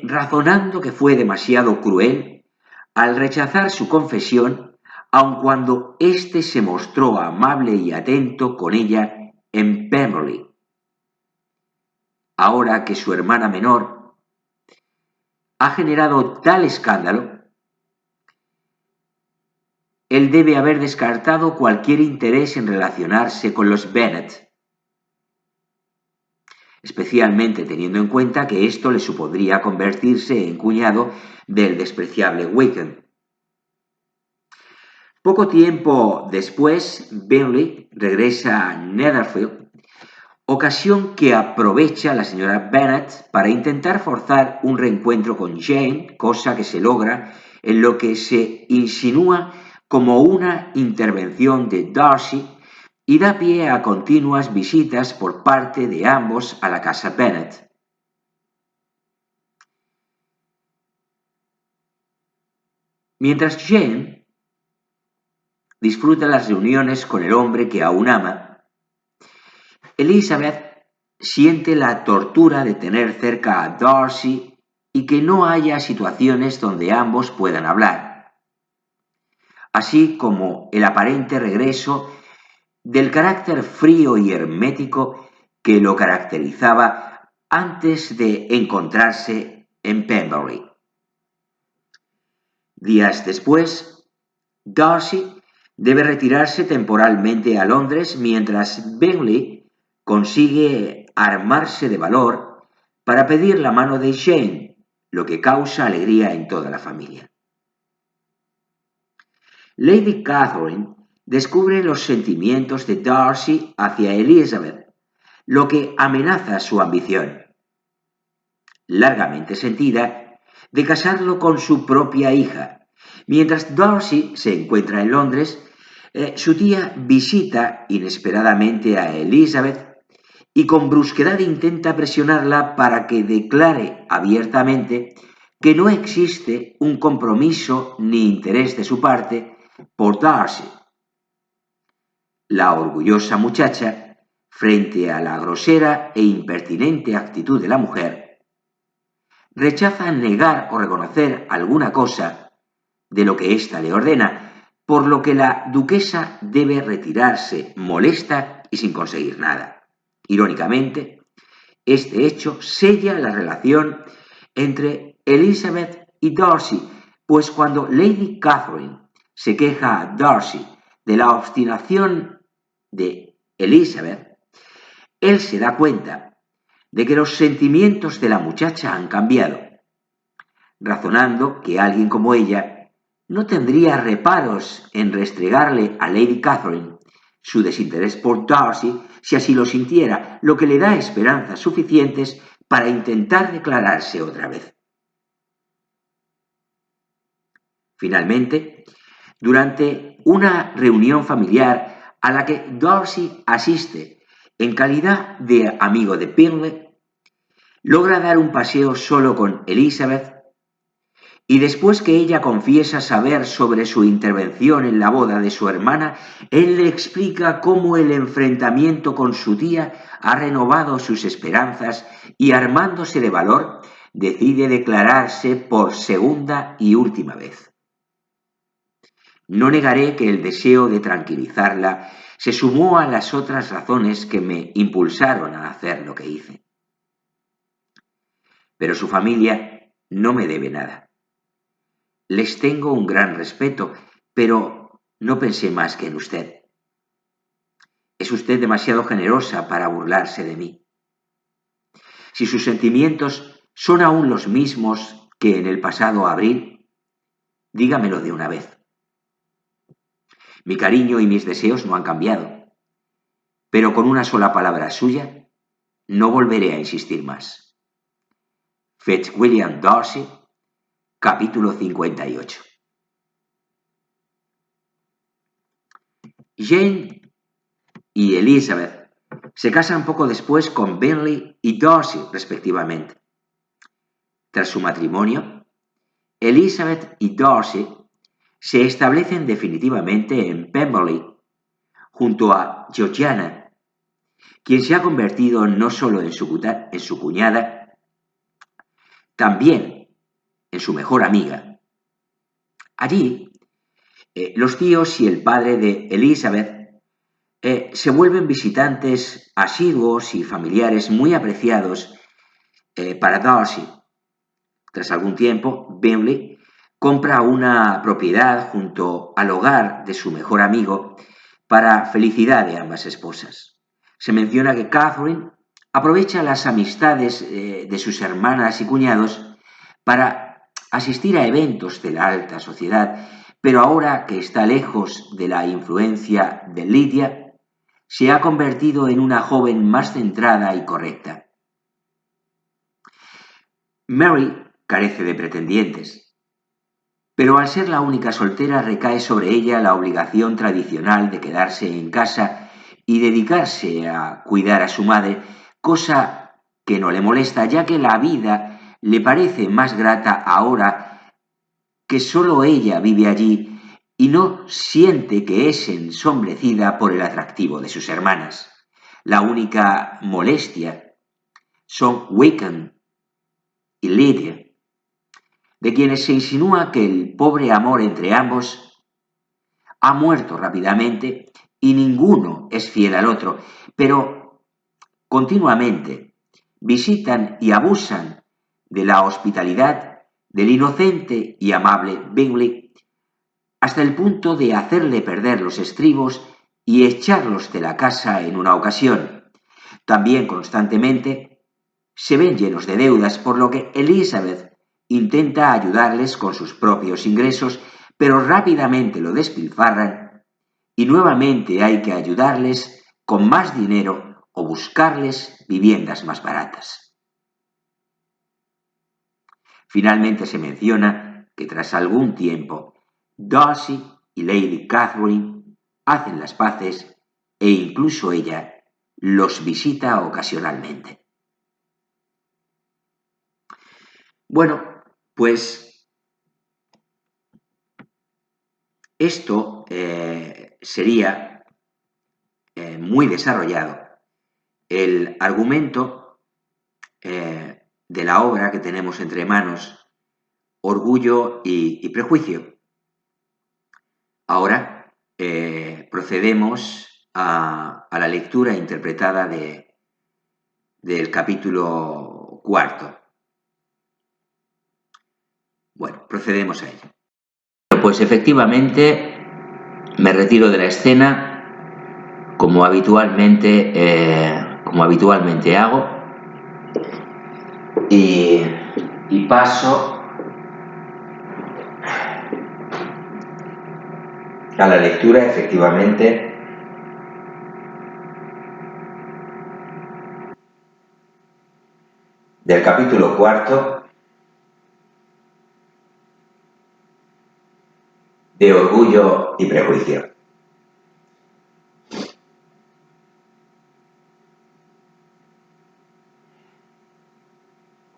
razonando que fue demasiado cruel al rechazar su confesión, aun cuando éste se mostró amable y atento con ella en Pemberley. Ahora que su hermana menor ha generado tal escándalo, él debe haber descartado cualquier interés en relacionarse con los Bennet, especialmente teniendo en cuenta que esto le supondría convertirse en cuñado del despreciable Wickham. Poco tiempo después, Bingley regresa a Netherfield, ocasión que aprovecha la señora Bennet para intentar forzar un reencuentro con Jane, cosa que se logra en lo que se insinúa como una intervención de Darcy y da pie a continuas visitas por parte de ambos a la casa Bennet. Mientras Jane disfruta las reuniones con el hombre que aún ama, Elizabeth siente la tortura de tener cerca a Darcy y que no haya situaciones donde ambos puedan hablar, así como el aparente regreso del carácter frío y hermético que lo caracterizaba antes de encontrarse en Pemberley. Días después, Darcy debe retirarse temporalmente a Londres mientras Bingley consigue armarse de valor para pedir la mano de Jane, lo que causa alegría en toda la familia. Lady Catherine descubre los sentimientos de Darcy hacia Elizabeth, lo que amenaza su ambición, largamente sentida, de casarlo con su propia hija. Mientras Darcy se encuentra en Londres, su tía visita inesperadamente a Elizabeth y con brusquedad intenta presionarla para que declare abiertamente que no existe un compromiso ni interés de su parte por Darcy. La orgullosa muchacha, frente a la grosera e impertinente actitud de la mujer, rechaza negar o reconocer alguna cosa de lo que ésta le ordena, por lo que la duquesa debe retirarse molesta y sin conseguir nada. Irónicamente, este hecho sella la relación entre Elizabeth y Darcy, pues cuando Lady Catherine se queja a Darcy de la obstinación de Elizabeth, él se da cuenta de que los sentimientos de la muchacha han cambiado, razonando que alguien como ella no tendría reparos en restregarle a Lady Catherine su desinterés por Darcy si así lo sintiera, lo que le da esperanzas suficientes para intentar declararse otra vez. Finalmente, durante una reunión familiar a la que Darcy asiste en calidad de amigo de Bingley, logra dar un paseo solo con Elizabeth Y después que ella confiesa saber sobre su intervención en la boda de su hermana, él le explica cómo el enfrentamiento con su tía ha renovado sus esperanzas y, armándose de valor, decide declararse por segunda y última vez. No negaré que el deseo de tranquilizarla se sumó a las otras razones que me impulsaron a hacer lo que hice. Pero su familia no me debe nada. Les tengo un gran respeto, pero no pensé más que en usted. Es usted demasiado generosa para burlarse de mí. Si sus sentimientos son aún los mismos que en el pasado abril, dígamelo de una vez. Mi cariño y mis deseos no han cambiado, pero con una sola palabra suya no volveré a insistir más. Fitzwilliam Darcy, capítulo 58. Jane y Elizabeth se casan poco después con Bingley y Darcy, respectivamente. Tras su matrimonio, Elizabeth y Darcy se establecen definitivamente en Pemberley, junto a Georgiana, quien se ha convertido no solo en su cuñada, también en su mejor amiga. Allí, los tíos y el padre de Elizabeth se vuelven visitantes asiduos y familiares muy apreciados para Darcy. Tras algún tiempo, Bingley compra una propiedad junto al hogar de su mejor amigo para felicidad de ambas esposas. Se menciona que Catherine aprovecha las amistades de sus hermanas y cuñados para asistir a eventos de la alta sociedad, pero ahora que está lejos de la influencia de Lydia, se ha convertido en una joven más centrada y correcta. Mary carece de pretendientes, pero al ser la única soltera recae sobre ella la obligación tradicional de quedarse en casa y dedicarse a cuidar a su madre, cosa que no le molesta, ya que la vida le parece más grata ahora que solo ella vive allí y no siente que es ensombrecida por el atractivo de sus hermanas. La única molestia son Wickham y Lydia, de quienes se insinúa que el pobre amor entre ambos ha muerto rápidamente y ninguno es fiel al otro, pero continuamente visitan y abusan de la hospitalidad del inocente y amable Bingley hasta el punto de hacerle perder los estribos y echarlos de la casa en una ocasión. También constantemente se ven llenos de deudas, por lo que Elizabeth intenta ayudarles con sus propios ingresos, pero rápidamente lo despilfarran y nuevamente hay que ayudarles con más dinero o buscarles viviendas más baratas. Finalmente se menciona que tras algún tiempo, Darcy y Lady Catherine hacen las paces e incluso ella los visita ocasionalmente. Bueno, pues esto sería muy desarrollado el argumento de la obra que tenemos entre manos, Orgullo y Prejuicio. Ahora procedemos a la lectura interpretada del capítulo 4. Bueno, procedemos a ello. Pues efectivamente me retiro de la escena como habitualmente hago y paso a la lectura efectivamente del capítulo 4 de Orgullo y Prejuicio.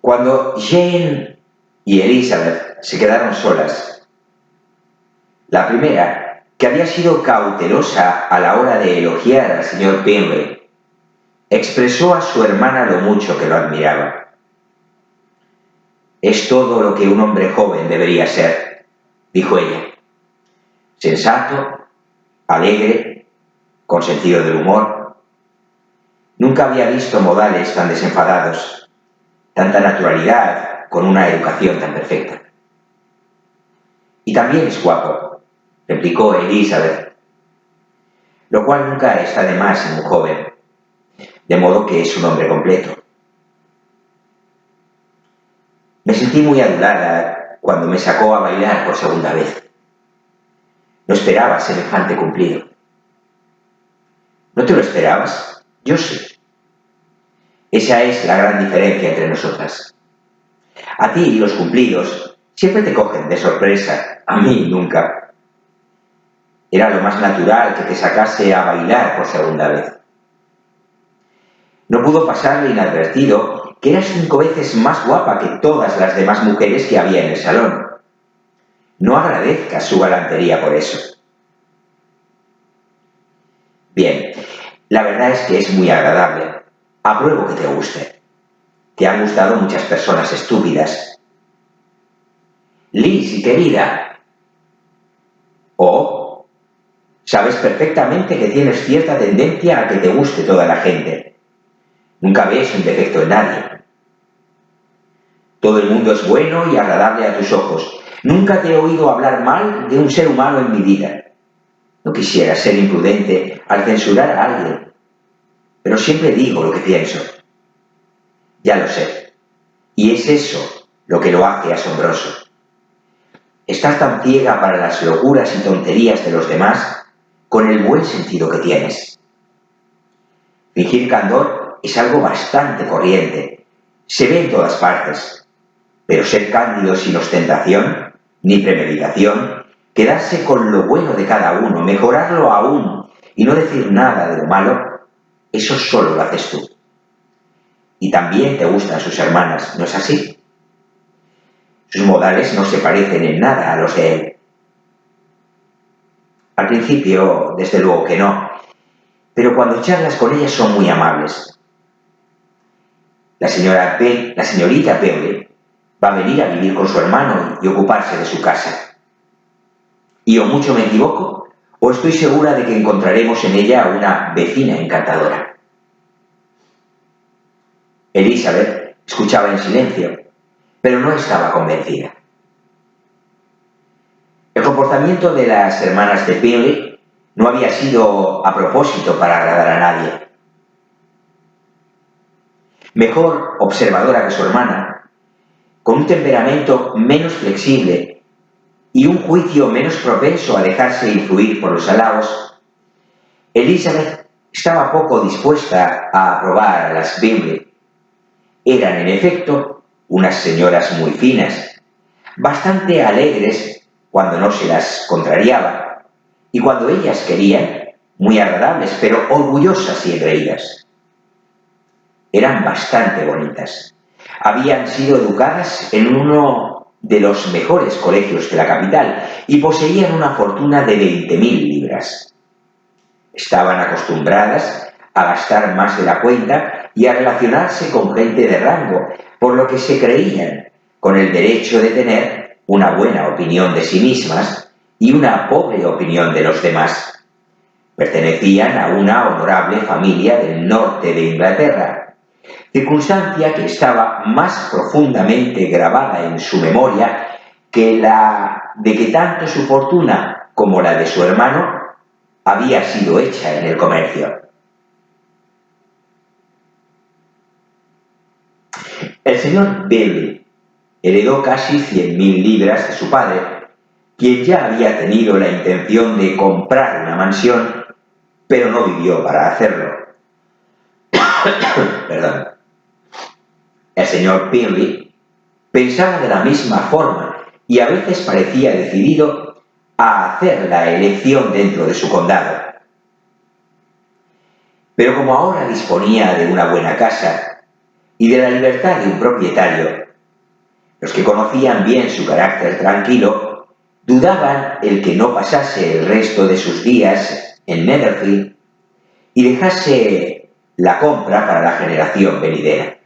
Cuando Jane y Elizabeth se quedaron solas. La primera, que había sido cautelosa a la hora de elogiar al señor Bingley, expresó a su hermana lo mucho que lo admiraba. «Es todo lo que un hombre joven debería ser», dijo ella. «Sensato, alegre, con sentido del humor. Nunca había visto modales tan desenfadados, tanta naturalidad con una educación tan perfecta». «Y también es guapo», replicó Elizabeth, «lo cual nunca está de más en un joven, de modo que es un hombre completo». Me sentí muy adulada cuando me sacó a bailar por segunda vez. No esperaba semejante cumplido. ¿No te lo esperabas? Yo sí. Esa es la gran diferencia entre nosotras. A ti los cumplidos siempre te cogen de sorpresa, a mí nunca. Era lo más natural que te sacase a bailar por segunda vez. No pudo pasarle inadvertido que eras 5 veces más guapa que todas las demás mujeres que había en el salón. No agradezcas su galantería por eso. Bien, la verdad es que es muy agradable. Apruebo que te guste. Te han gustado muchas personas estúpidas. Lizzie, querida. Oh, sabes perfectamente que tienes cierta tendencia a que te guste toda la gente. Nunca ves un defecto en nadie. Todo el mundo es bueno y agradable a tus ojos. Nunca te he oído hablar mal de un ser humano en mi vida. No quisiera ser imprudente al censurar a alguien, pero siempre digo lo que pienso. Ya lo sé. Y es eso lo que lo hace asombroso. Estás tan ciega para las locuras y tonterías de los demás con el buen sentido que tienes. Fingir candor es algo bastante corriente. Se ve en todas partes. Pero ser cándido sin ostentación, ni premeditación, quedarse con lo bueno de cada uno, mejorarlo aún y no decir nada de lo malo, eso solo lo haces tú. Y también te gustan sus hermanas, ¿no es así? Sus modales no se parecen en nada a los de él. Al principio, desde luego que no, pero cuando charlas con ellas son muy amables. La señorita Bingley va a venir a vivir con su hermano y ocuparse de su casa. Y o mucho me equivoco, o estoy segura de que encontraremos en ella una vecina encantadora. Elizabeth escuchaba en silencio, pero no estaba convencida. El comportamiento de las hermanas de Bingley no había sido a propósito para agradar a nadie. Mejor observadora que su hermana, con un temperamento menos flexible y un juicio menos propenso a dejarse influir por los halagos, Elizabeth estaba poco dispuesta a aprobar a las Bingley. Eran, en efecto, unas señoras muy finas, bastante alegres cuando no se las contrariaba, y cuando ellas querían, muy agradables, pero orgullosas y engreídas. Eran bastante bonitas. Habían sido educadas en uno de los mejores colegios de la capital y poseían una fortuna de 20.000 libras. Estaban acostumbradas a gastar más de la cuenta y a relacionarse con gente de rango, por lo que se creían con el derecho de tener una buena opinión de sí mismas y una pobre opinión de los demás. Pertenecían a una honorable familia del norte de Inglaterra, circunstancia que estaba más profundamente grabada en su memoria que la de que tanto su fortuna como la de su hermano había sido hecha en el comercio. El señor Bingley heredó casi 100.000 libras de su padre, quien ya había tenido la intención de comprar una mansión, pero no vivió para hacerlo. Perdón. El señor Bingley pensaba de la misma forma y a veces parecía decidido a hacer la elección dentro de su condado. Pero como ahora disponía de una buena casa y de la libertad de un propietario, Los que conocían bien su carácter tranquilo dudaban el que no pasase el resto de sus días en Netherfield y dejase la compra para la generación venidera.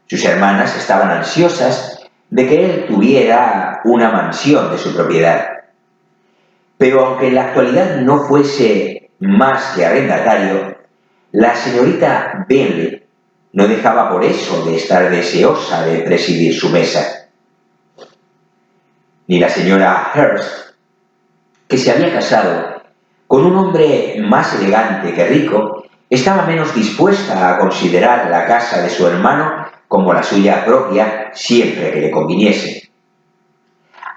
Sus hermanas estaban ansiosas de que él tuviera una mansión de su propiedad, pero aunque en la actualidad no fuese más que arrendatario, la señorita Bingley no dejaba por eso de estar deseosa de presidir su mesa. Ni la señora Hurst, que se había casado con un hombre más elegante que rico, estaba menos dispuesta a considerar la casa de su hermano como la suya propia siempre que le conviniese.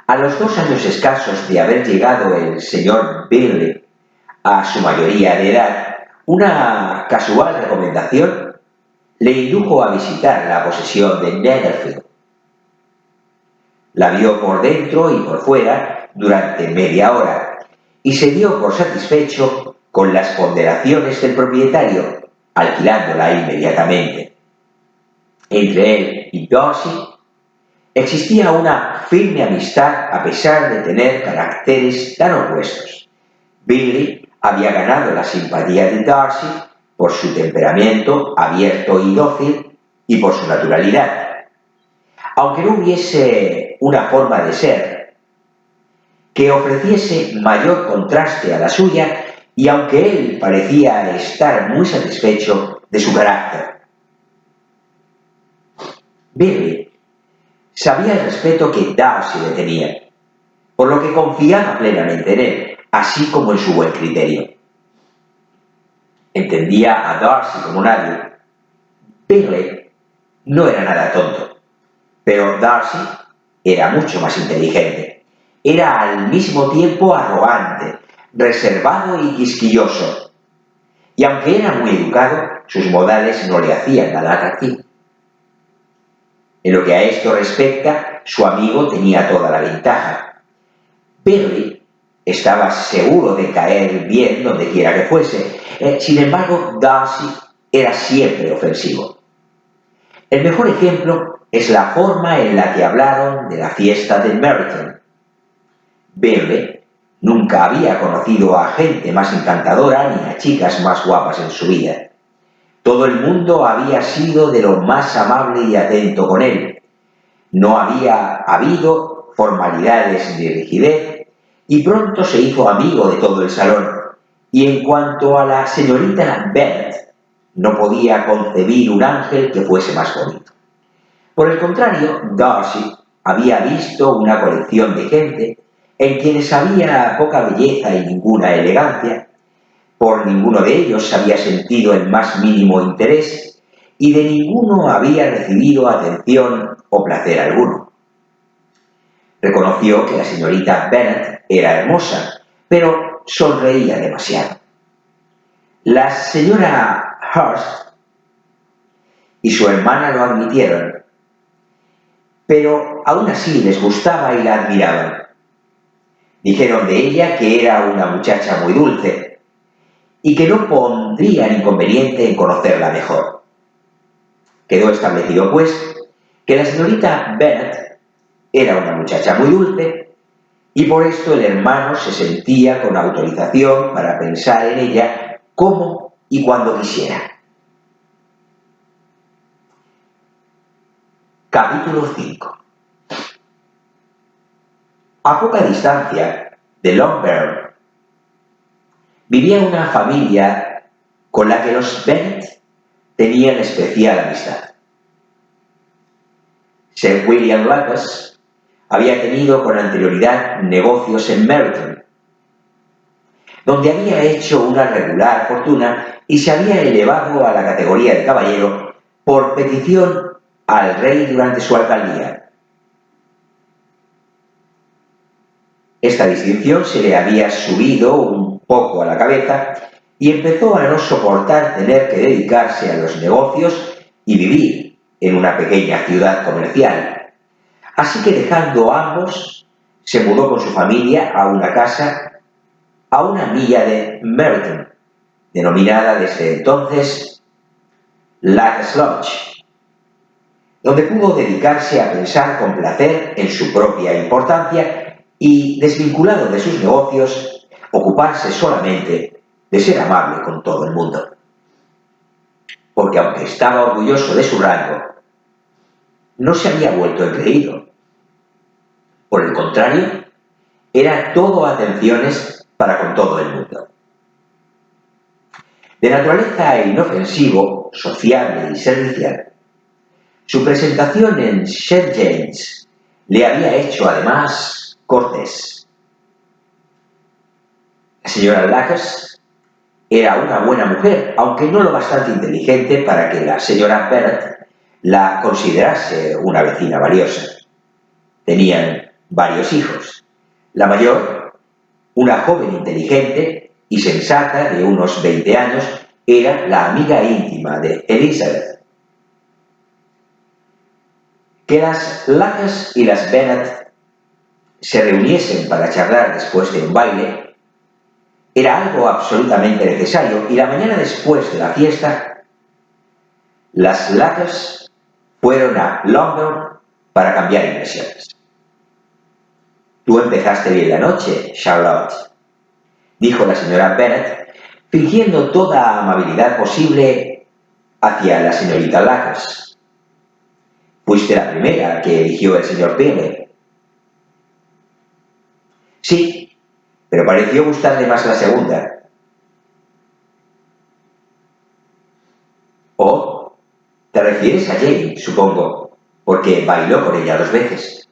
A los 2 años escasos de haber llegado el señor Bingley a su mayoría de edad, una casual recomendación le indujo a visitar la posesión de Netherfield. La vio por dentro y por fuera durante media hora y se dio por satisfecho con las ponderaciones del propietario, alquilándola inmediatamente. Entre él y Darcy existía una firme amistad a pesar de tener caracteres tan opuestos. Bingley había ganado la simpatía de Darcy por su temperamento abierto y dócil y por su naturalidad. Aunque no hubiese una forma de ser que ofreciese mayor contraste a la suya, y aunque él parecía estar muy satisfecho de su carácter. Bingley sabía el respeto que Darcy le tenía, por lo que confiaba plenamente en él, así como en su buen criterio. Entendía a Darcy como nadie. Bingley no era nada tonto, pero Darcy era mucho más inteligente. Era al mismo tiempo arrogante, reservado y quisquilloso. Y aunque era muy educado, sus modales no le hacían nada atractivo. En lo que a esto respecta, su amigo tenía toda la ventaja. Bingley estaba seguro de caer bien donde quiera que fuese. Sin embargo, Darcy era siempre ofensivo. El mejor ejemplo es la forma en la que hablaron de la fiesta de Meryton. Bingley nunca había conocido a gente más encantadora ni a chicas más guapas en su vida. Todo el mundo había sido de lo más amable y atento con él. No había habido formalidades ni rigidez, y pronto se hizo amigo de todo el salón. Y en cuanto a la señorita Bennet, no podía concebir un ángel que fuese más bonito. Por el contrario, Darcy había visto una colección de gente en quienes había poca belleza y ninguna elegancia. Por ninguno de ellos había sentido el más mínimo interés y de ninguno había recibido atención o placer alguno. Reconoció que la señorita Bennet era hermosa, pero sonreía demasiado. La señora Hurst y su hermana lo admitieron, pero aún así les gustaba y la admiraban. Dijeron de ella que era una muchacha muy dulce y que no pondrían inconveniente en conocerla mejor. Quedó establecido, pues, que la señorita Bennet era una muchacha muy dulce y por esto el hermano se sentía con autorización para pensar en ella como y cuando quisiera. Capítulo 5. A poca distancia de Longbourn vivía una familia con la que los Bennet tenían especial amistad. Sir William Lucas había tenido con anterioridad negocios en Meryton, donde había hecho una regular fortuna y se había elevado a la categoría de caballero por petición al rey durante su alcaldía. Esta distinción se le había subido un poco a la cabeza y empezó a no soportar tener que dedicarse a los negocios y vivir en una pequeña ciudad comercial. Así que dejando ambos, se mudó con su familia a una casa a una milla de Meryton, denominada desde entonces Lucas Lodge. donde pudo dedicarse a pensar con placer en su propia importancia y, desvinculado de sus negocios, ocuparse solamente de ser amable con todo el mundo. Porque aunque estaba orgulloso de su rango, no se había vuelto engreído. Por el contrario, era todo atenciones para con todo el mundo. De naturaleza inofensivo, sociable y servicial, su presentación en St. James le había hecho además cortés. La señora Lacus era una buena mujer, aunque no lo bastante inteligente para que la señora Bennet la considerase una vecina valiosa. Tenían varios hijos. La mayor, una joven inteligente y sensata de unos 20 años, era la amiga íntima de Elizabeth. Que las Lacus y las Bennet se reuniesen para charlar después de un baile era algo absolutamente necesario, y la mañana después de la fiesta, las Lacus fueron a London para cambiar impresiones. «Tú empezaste bien la noche, Charlotte», dijo la señora Bennet, fingiendo toda amabilidad posible hacia la señorita Lacus. «Fuiste la primera que eligió el señor Bingley». «Sí, pero pareció gustarle más la segunda». «Oh, te refieres a Jane, supongo, porque bailó con ella 2 veces».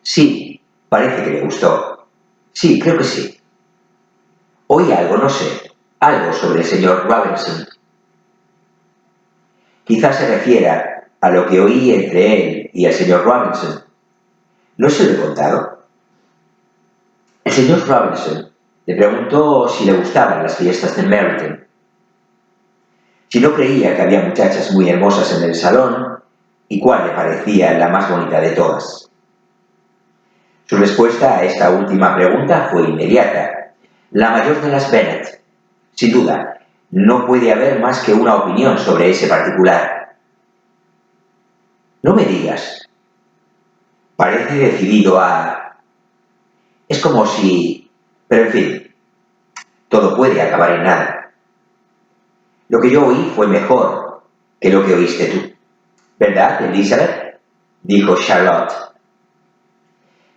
«Sí, parece que le gustó. Sí, creo que sí. Oí algo, no sé, algo sobre el señor Robinson». «Quizás se refiera a lo que oí entre él y el señor Robinson. ¿No se lo he contado?» El señor Robinson le preguntó si le gustaban las fiestas de Meryton, si no creía que había muchachas muy hermosas en el salón y cuál le parecía la más bonita de todas. Su respuesta a esta última pregunta fue inmediata. La mayor de las Bennet. Sin duda, no puede haber más que una opinión sobre ese particular. «No me digas. Parece decidido a...» «Es como si... Pero en fin, todo puede acabar en nada. Lo que yo oí fue mejor que lo que oíste tú. ¿Verdad, Elizabeth?», dijo Charlotte.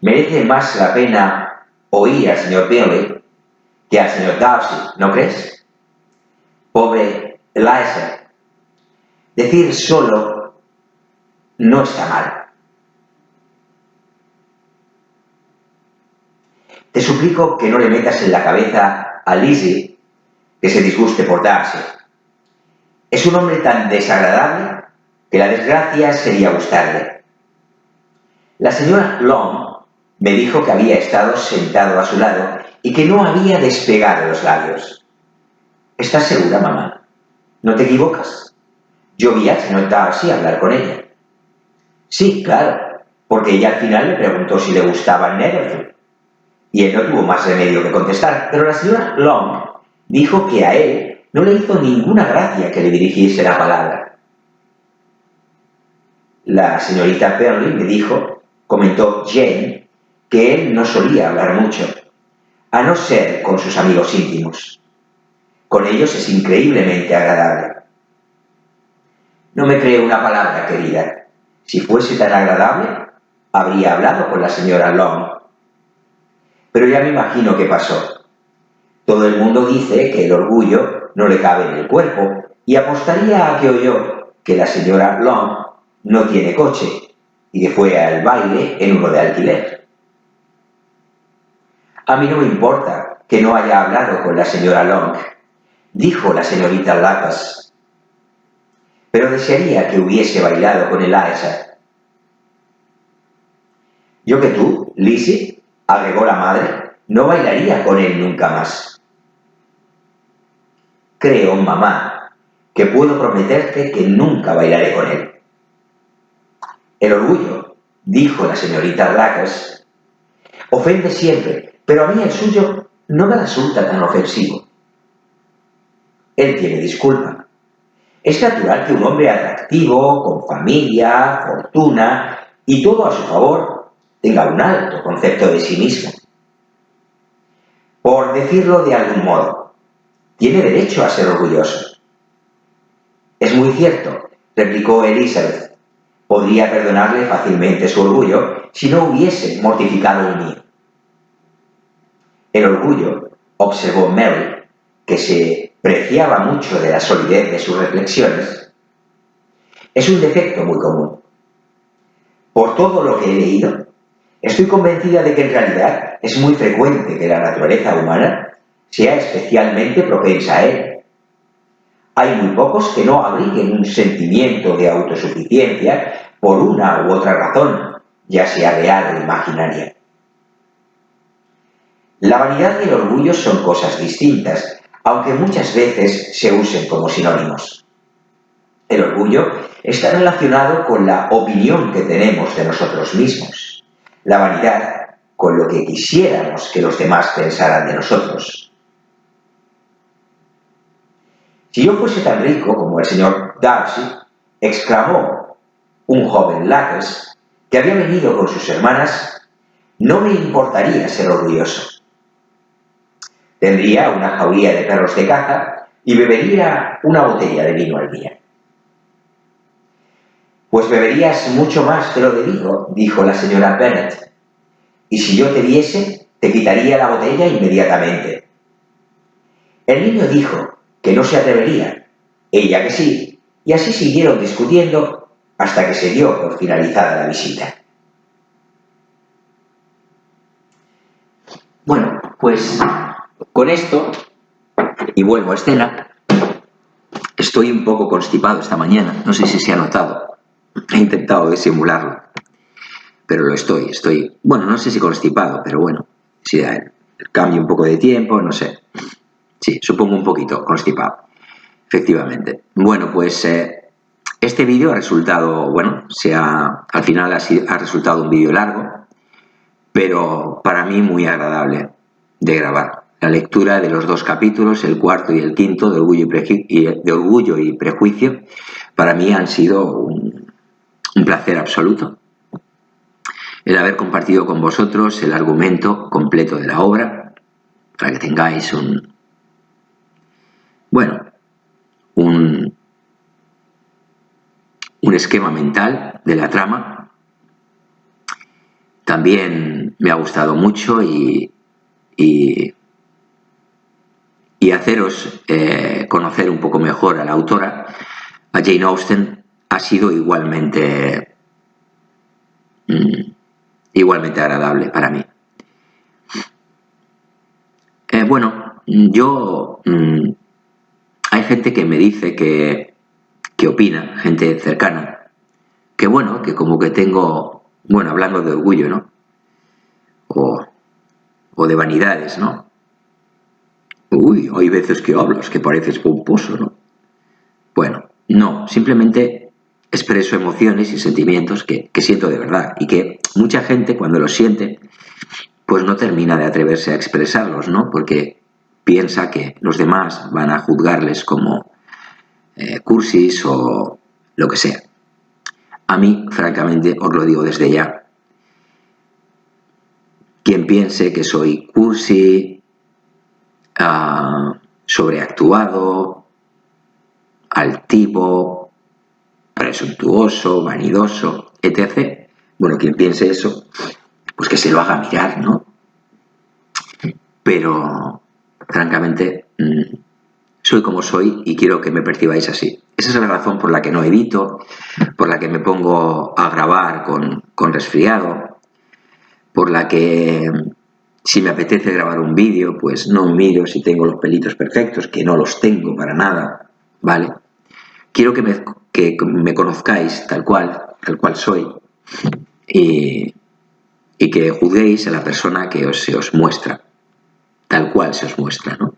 «Merece más la pena oír al señor Bingley que al señor Darcy, ¿no crees? Pobre Eliza. Decir solo no está mal». «Te suplico que no le metas en la cabeza a Lizzie que se disguste por Darcy. Es un hombre tan desagradable que la desgracia sería gustarle. La señora Long me dijo que había estado sentado a su lado y que no había despegado los labios. ¿Estás segura, mamá? ¿No te equivocas? Yo vi al señor Darcy hablar con ella». «Sí, claro, porque ella al final le preguntó si le gustaba Netherfield, y él no tuvo más remedio que contestar, pero la señora Long dijo que a él no le hizo ninguna gracia que le dirigiese la palabra». «La señorita Bingley me dijo», comentó Jane, «que él no solía hablar mucho, a no ser con sus amigos íntimos. Con ellos es increíblemente agradable». «No me cree una palabra, querida. Si fuese tan agradable, habría hablado con la señora Long. Pero ya me imagino qué pasó. Todo el mundo dice que el orgullo no le cabe en el cuerpo, y apostaría a que oyó que la señora Long no tiene coche y que fue al baile en uno de alquiler». «A mí no me importa que no haya hablado con la señora Long», dijo la señorita Lacus, «pero desearía que hubiese bailado con Eliza». «Yo que tú, Lizzie», agregó la madre, «no bailaría con él nunca más». «Creo, mamá, que puedo prometerte que nunca bailaré con él». «El orgullo», dijo la señorita Lacus, «ofende siempre, pero a mí el suyo no me resulta tan ofensivo. Él tiene disculpa. Es natural que un hombre atractivo, con familia, fortuna y todo a su favor, tenga un alto concepto de sí mismo. Por decirlo de algún modo, tiene derecho a ser orgulloso. Es muy cierto, replicó Elizabeth. Podría perdonarle fácilmente su orgullo si no hubiese mortificado el mío. El orgullo, observó Mary, que se preciaba mucho de la solidez de sus reflexiones, es un defecto muy común. Por todo lo que he leído, estoy convencida de que en realidad es muy frecuente que la naturaleza humana sea especialmente propensa a él. Hay muy pocos que no abriguen un sentimiento de autosuficiencia por una u otra razón, ya sea real o imaginaria. La vanidad y el orgullo son cosas distintas, aunque muchas veces se usen como sinónimos. El orgullo está relacionado con la opinión que tenemos de nosotros mismos. La vanidad con lo que quisiéramos que los demás pensaran de nosotros. Si yo fuese tan rico como el señor Darcy, exclamó un joven Lackers que había venido con sus hermanas, no me importaría ser orgulloso. Tendría una jauría de perros de caza y bebería una botella de vino al día. Pues beberías mucho más de lo debido, dijo la señora Bennet. Y si yo te viese, te quitaría la botella inmediatamente. El niño dijo que no se atrevería, ella que sí, y así siguieron discutiendo hasta que se dio por finalizada la visita. Bueno, pues con esto, y vuelvo a escena, estoy un poco constipado esta mañana, no sé si se ha notado, he intentado disimularlo, pero lo estoy, bueno, no sé si constipado, pero bueno, si el cambio un poco de tiempo, no sé, sí, supongo un poquito constipado, efectivamente. Bueno, pues este vídeo ha resultado, bueno, al final ha resultado un vídeo largo, pero para mí muy agradable de grabar. La lectura de los dos capítulos, el cuarto y el quinto, de Orgullo y Prejuicio, para mí han sido un placer absoluto. El haber compartido con vosotros el argumento completo de la obra, para que tengáis un esquema mental de la trama. También me ha gustado mucho y haceros conocer un poco mejor a la autora, a Jane Austen, ha sido igualmente agradable para mí. Hay gente que me dice que opina, gente cercana, que bueno, que como que tengo, bueno, hablando de orgullo, ¿no? O de vanidades, ¿no? Uy, hay veces que hablas que pareces pomposo, ¿no? Bueno, no, simplemente expreso emociones y sentimientos que siento de verdad y que mucha gente cuando los siente pues no termina de atreverse a expresarlos, ¿no? Porque piensa que los demás van a juzgarles como cursis o lo que sea. A mí, francamente, os lo digo desde ya, quien piense que soy cursi, sobreactuado, altivo, presuntuoso, vanidoso, etc. Bueno, quien piense eso, pues que se lo haga mirar, ¿no? Pero, francamente, soy como soy y quiero que me percibáis así. Esa es la razón por la que no edito, por la que me pongo a grabar con resfriado, por la que si me apetece grabar un vídeo, pues no miro si tengo los pelitos perfectos, que no los tengo para nada, ¿vale? Quiero que me conozcáis tal cual soy y que juzguéis a la persona que se os muestra, tal cual se os muestra, ¿no?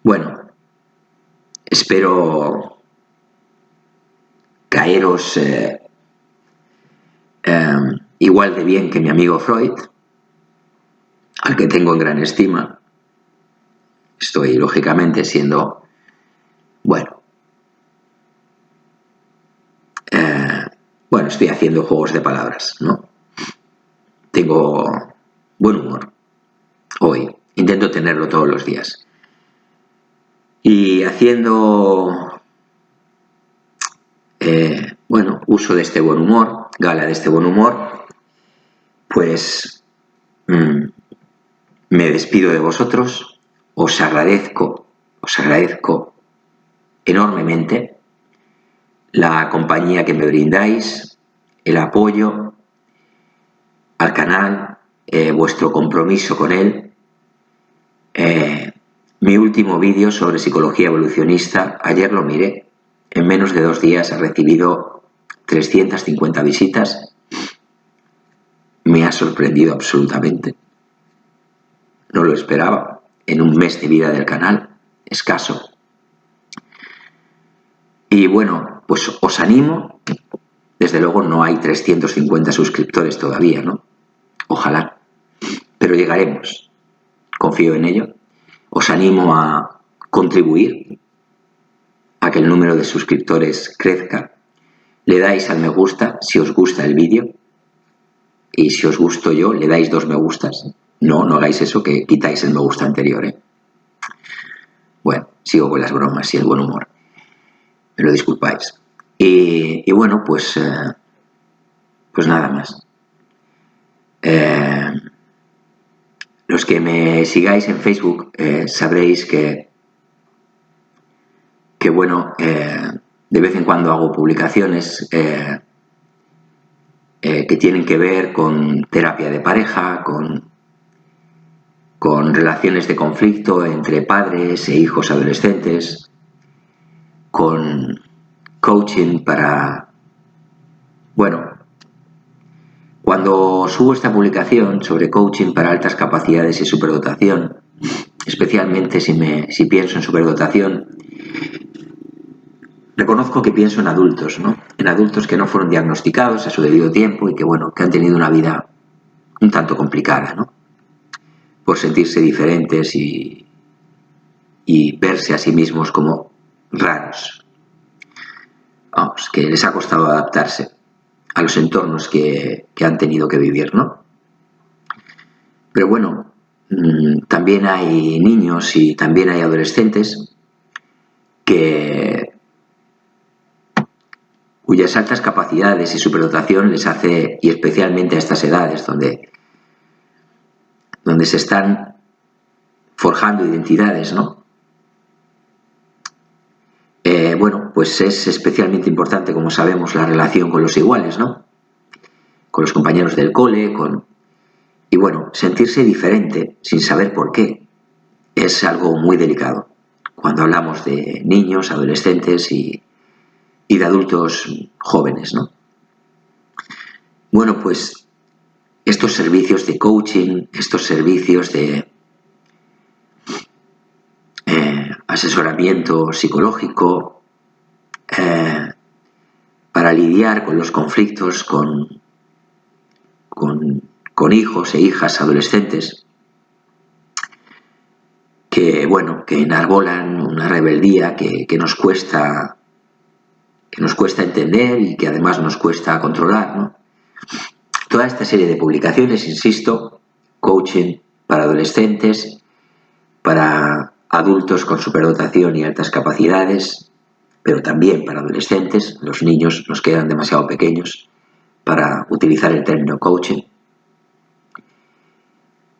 Bueno, espero caeros igual de bien que mi amigo Freud, al que tengo en gran estima. Estoy, lógicamente, siendo Bueno, estoy haciendo juegos de palabras, ¿no? Tengo buen humor hoy, intento tenerlo todos los días. Y haciendo, uso de este buen humor, gala de este buen humor, pues me despido de vosotros, os agradezco enormemente la compañía que me brindáis, el apoyo al canal, vuestro compromiso con él. Mi último vídeo sobre psicología evolucionista, ayer lo miré, en menos de 2 días ha recibido 350 visitas. Me ha sorprendido absolutamente. No lo esperaba en un mes de vida del canal, escaso. Y bueno, pues os animo, desde luego no hay 350 suscriptores todavía, ¿no? Ojalá, pero llegaremos, confío en ello. Os animo a contribuir a que el número de suscriptores crezca. Le dais al me gusta si os gusta el vídeo y si os gusto yo le dais 2 me gustas. No hagáis eso, que quitáis el me gusta anterior, ¿eh? Bueno, sigo con las bromas y el buen humor. Me lo disculpáis. Y bueno, pues nada más. Los que me sigáis en Facebook sabréis que bueno, de vez en cuando hago publicaciones que tienen que ver con terapia de pareja, con relaciones de conflicto entre padres e hijos adolescentes, con coaching para... Bueno, cuando subo esta publicación sobre coaching para altas capacidades y superdotación, especialmente si pienso en superdotación, reconozco que pienso en adultos, ¿no? En adultos que no fueron diagnosticados a su debido tiempo y que, bueno, que han tenido una vida un tanto complicada, ¿no? Por sentirse diferentes y verse a sí mismos como raros. Vamos, que les ha costado adaptarse a los entornos que han tenido que vivir, ¿no? Pero bueno, también hay niños y también hay adolescentes cuyas altas capacidades y superdotación les hace, y especialmente a estas edades donde se están forjando identidades, ¿no? Bueno, pues es especialmente importante, como sabemos, la relación con los iguales, ¿no? Con los compañeros del cole, y bueno, sentirse diferente sin saber por qué es algo muy delicado cuando hablamos de niños, adolescentes y de adultos jóvenes, ¿no? Bueno, pues estos servicios de coaching, estos servicios de asesoramiento psicológico para lidiar con los conflictos con hijos e hijas adolescentes que, bueno, que enarbolan una rebeldía que nos cuesta entender y que además nos cuesta controlar, ¿no? Toda esta serie de publicaciones, insisto, coaching para adolescentes, para adultos con superdotación y altas capacidades, pero también para adolescentes. Los niños nos quedan demasiado pequeños para utilizar el término coaching.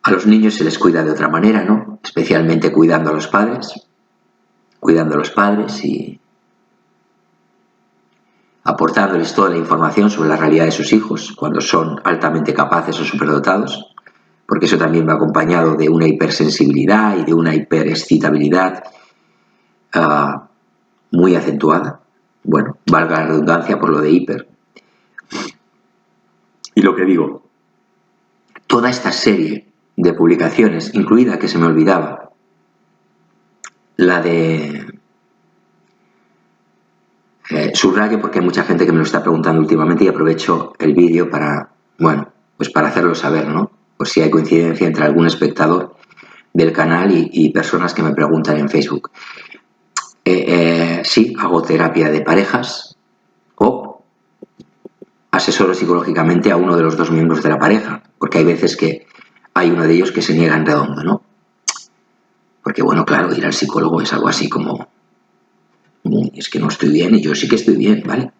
A los niños se les cuida de otra manera, ¿no? Especialmente cuidando a los padres y aportándoles toda la información sobre la realidad de sus hijos cuando son altamente capaces o superdotados, porque eso también va acompañado de una hipersensibilidad y de una hiperexcitabilidad muy acentuada. Bueno, valga la redundancia por lo de hiper. Y lo que digo, toda esta serie de publicaciones, incluida, que se me olvidaba, la de subrayo porque hay mucha gente que me lo está preguntando últimamente y aprovecho el vídeo para, bueno, pues para hacerlo saber, ¿no? Por si hay coincidencia entre algún espectador del canal y personas que me preguntan en Facebook. Sí, hago terapia de parejas o asesoro psicológicamente a uno de los dos miembros de la pareja, porque hay veces que hay uno de ellos que se niega en redondo, ¿no? Porque, bueno, claro, ir al psicólogo es algo así como, es que no estoy bien y yo sí que estoy bien, ¿vale?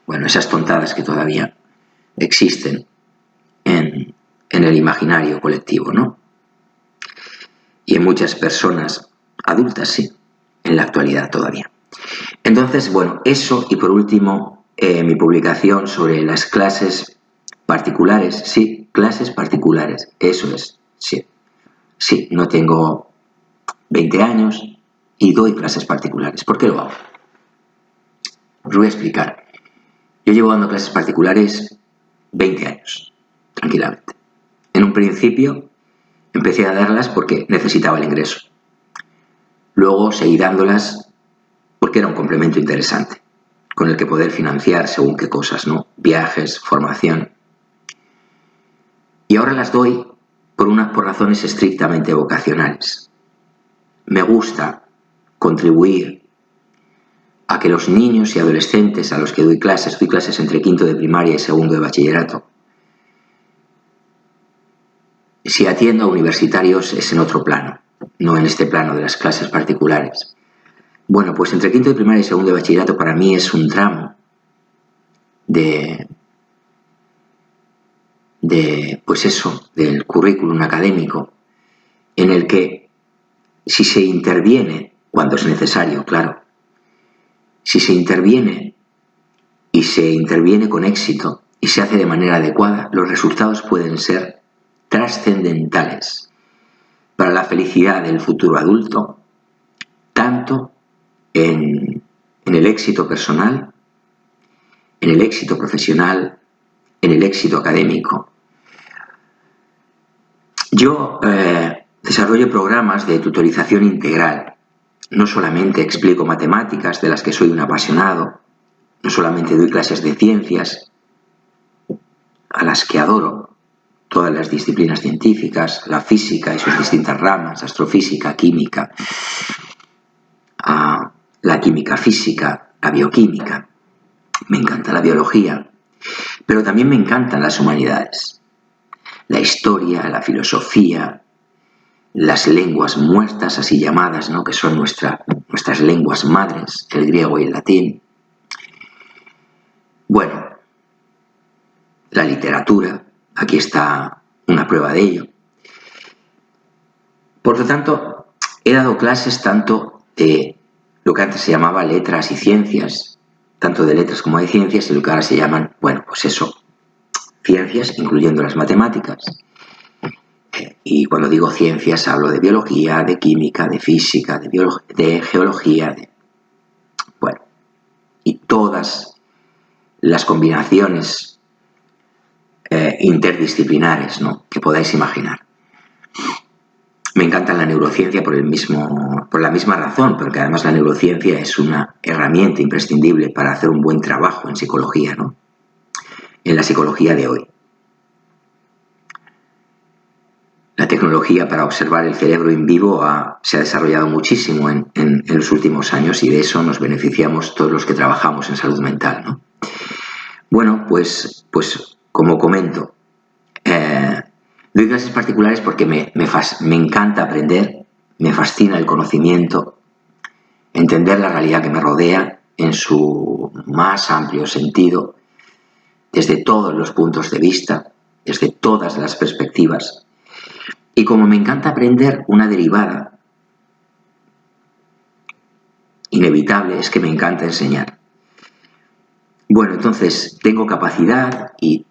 Bueno, esas tontadas que todavía existen en el imaginario colectivo, ¿no? Y en muchas personas adultas, sí, en la actualidad todavía. Entonces, bueno, eso y por último, mi publicación sobre las clases particulares, sí, clases particulares, eso es, sí. Sí, no tengo 20 años y doy clases particulares. ¿Por qué lo hago? Os voy a explicar. Yo llevo dando clases particulares 20 años, tranquilamente. En un principio empecé a darlas porque necesitaba el ingreso. Luego seguí dándolas porque era un complemento interesante, con el que poder financiar según qué cosas, ¿no? Viajes, formación. Y ahora las doy por razones estrictamente vocacionales. Me gusta contribuir a que los niños y adolescentes a los que doy clases entre quinto de primaria y segundo de bachillerato. Si atiendo a universitarios es en otro plano, no en este plano de las clases particulares. Bueno, pues entre quinto de primaria y segundo de bachillerato para mí es un tramo pues eso, del currículum académico, en el que si se interviene, cuando es necesario, claro, si se interviene y se interviene con éxito y se hace de manera adecuada, los resultados pueden ser trascendentales para la felicidad del futuro adulto, tanto en el éxito personal, en el éxito profesional, en el éxito académico. Yo desarrollo programas de tutorización integral. No solamente explico matemáticas, de las que soy un apasionado, no solamente doy clases de ciencias, a las que adoro, todas las disciplinas científicas, la física y sus distintas ramas, astrofísica, química, la química física, la bioquímica. Me encanta la biología, pero también me encantan las humanidades. La historia, la filosofía, las lenguas muertas, así llamadas, ¿no? Que son nuestras lenguas madres, el griego y el latín. Bueno, la literatura, aquí está una prueba de ello. Por lo tanto, he dado clases tanto de lo que antes se llamaba letras y ciencias, tanto de letras como de ciencias, y lo que ahora se llaman, bueno, pues eso, ciencias, incluyendo las matemáticas. Y cuando digo ciencias hablo de biología, de química, de física, de geología, bueno, y todas las combinaciones interdisciplinares, ¿no?, que podáis imaginar. Me encanta la neurociencia por la misma razón, porque además la neurociencia es una herramienta imprescindible para hacer un buen trabajo en psicología, ¿no? En la psicología de hoy. La tecnología para observar el cerebro en vivo se ha desarrollado muchísimo en los últimos años y de eso nos beneficiamos todos los que trabajamos en salud mental, ¿no? Bueno, pues como comento, doy clases particulares porque me encanta aprender, me fascina el conocimiento, entender la realidad que me rodea en su más amplio sentido, desde todos los puntos de vista, desde todas las perspectivas. Y como me encanta aprender, una derivada inevitable es que me encanta enseñar. Bueno, entonces tengo capacidad y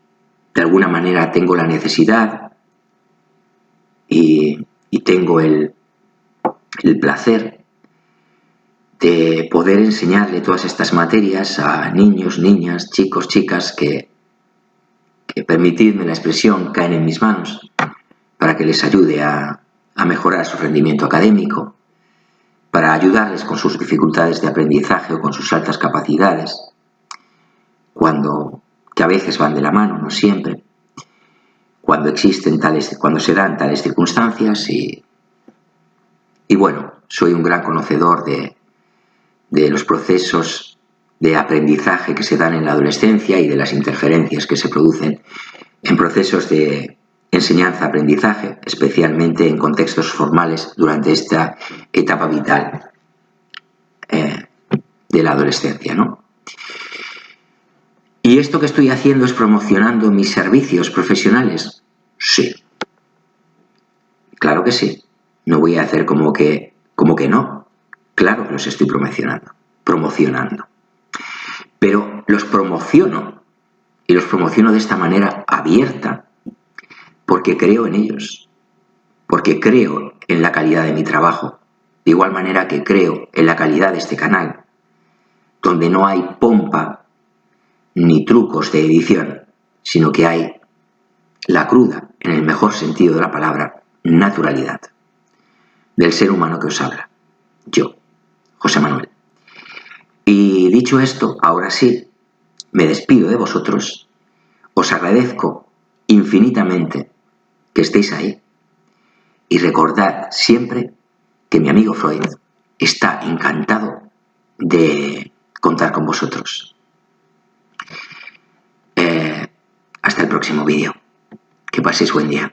de alguna manera tengo la necesidad y tengo el placer de poder enseñarle todas estas materias a niños, niñas, chicos, chicas que permitidme la expresión, caen en mis manos para que les ayude a mejorar su rendimiento académico, para ayudarles con sus dificultades de aprendizaje o con sus altas capacidades, que a veces van de la mano, no siempre, cuando se dan tales circunstancias y bueno, soy un gran conocedor de de los procesos de aprendizaje que se dan en la adolescencia y de las interferencias que se producen en procesos de enseñanza-aprendizaje, especialmente en contextos formales durante esta etapa vital de la adolescencia, ¿no? ¿Y esto que estoy haciendo es promocionando mis servicios profesionales? Sí. Claro que sí. No voy a hacer como que no. Claro que los estoy promocionando. Pero los promociono, y los promociono de esta manera abierta, porque creo en ellos, porque creo en la calidad de mi trabajo, de igual manera que creo en la calidad de este canal, donde no hay pompa ni trucos de edición, sino que hay la cruda, en el mejor sentido de la palabra, naturalidad del ser humano que os habla, yo, José Manuel. Y dicho esto, ahora sí, me despido de vosotros, os agradezco infinitamente que estéis ahí y recordad siempre que mi amigo Freud está encantado de contar con vosotros. Hasta el próximo vídeo. Que paséis buen día.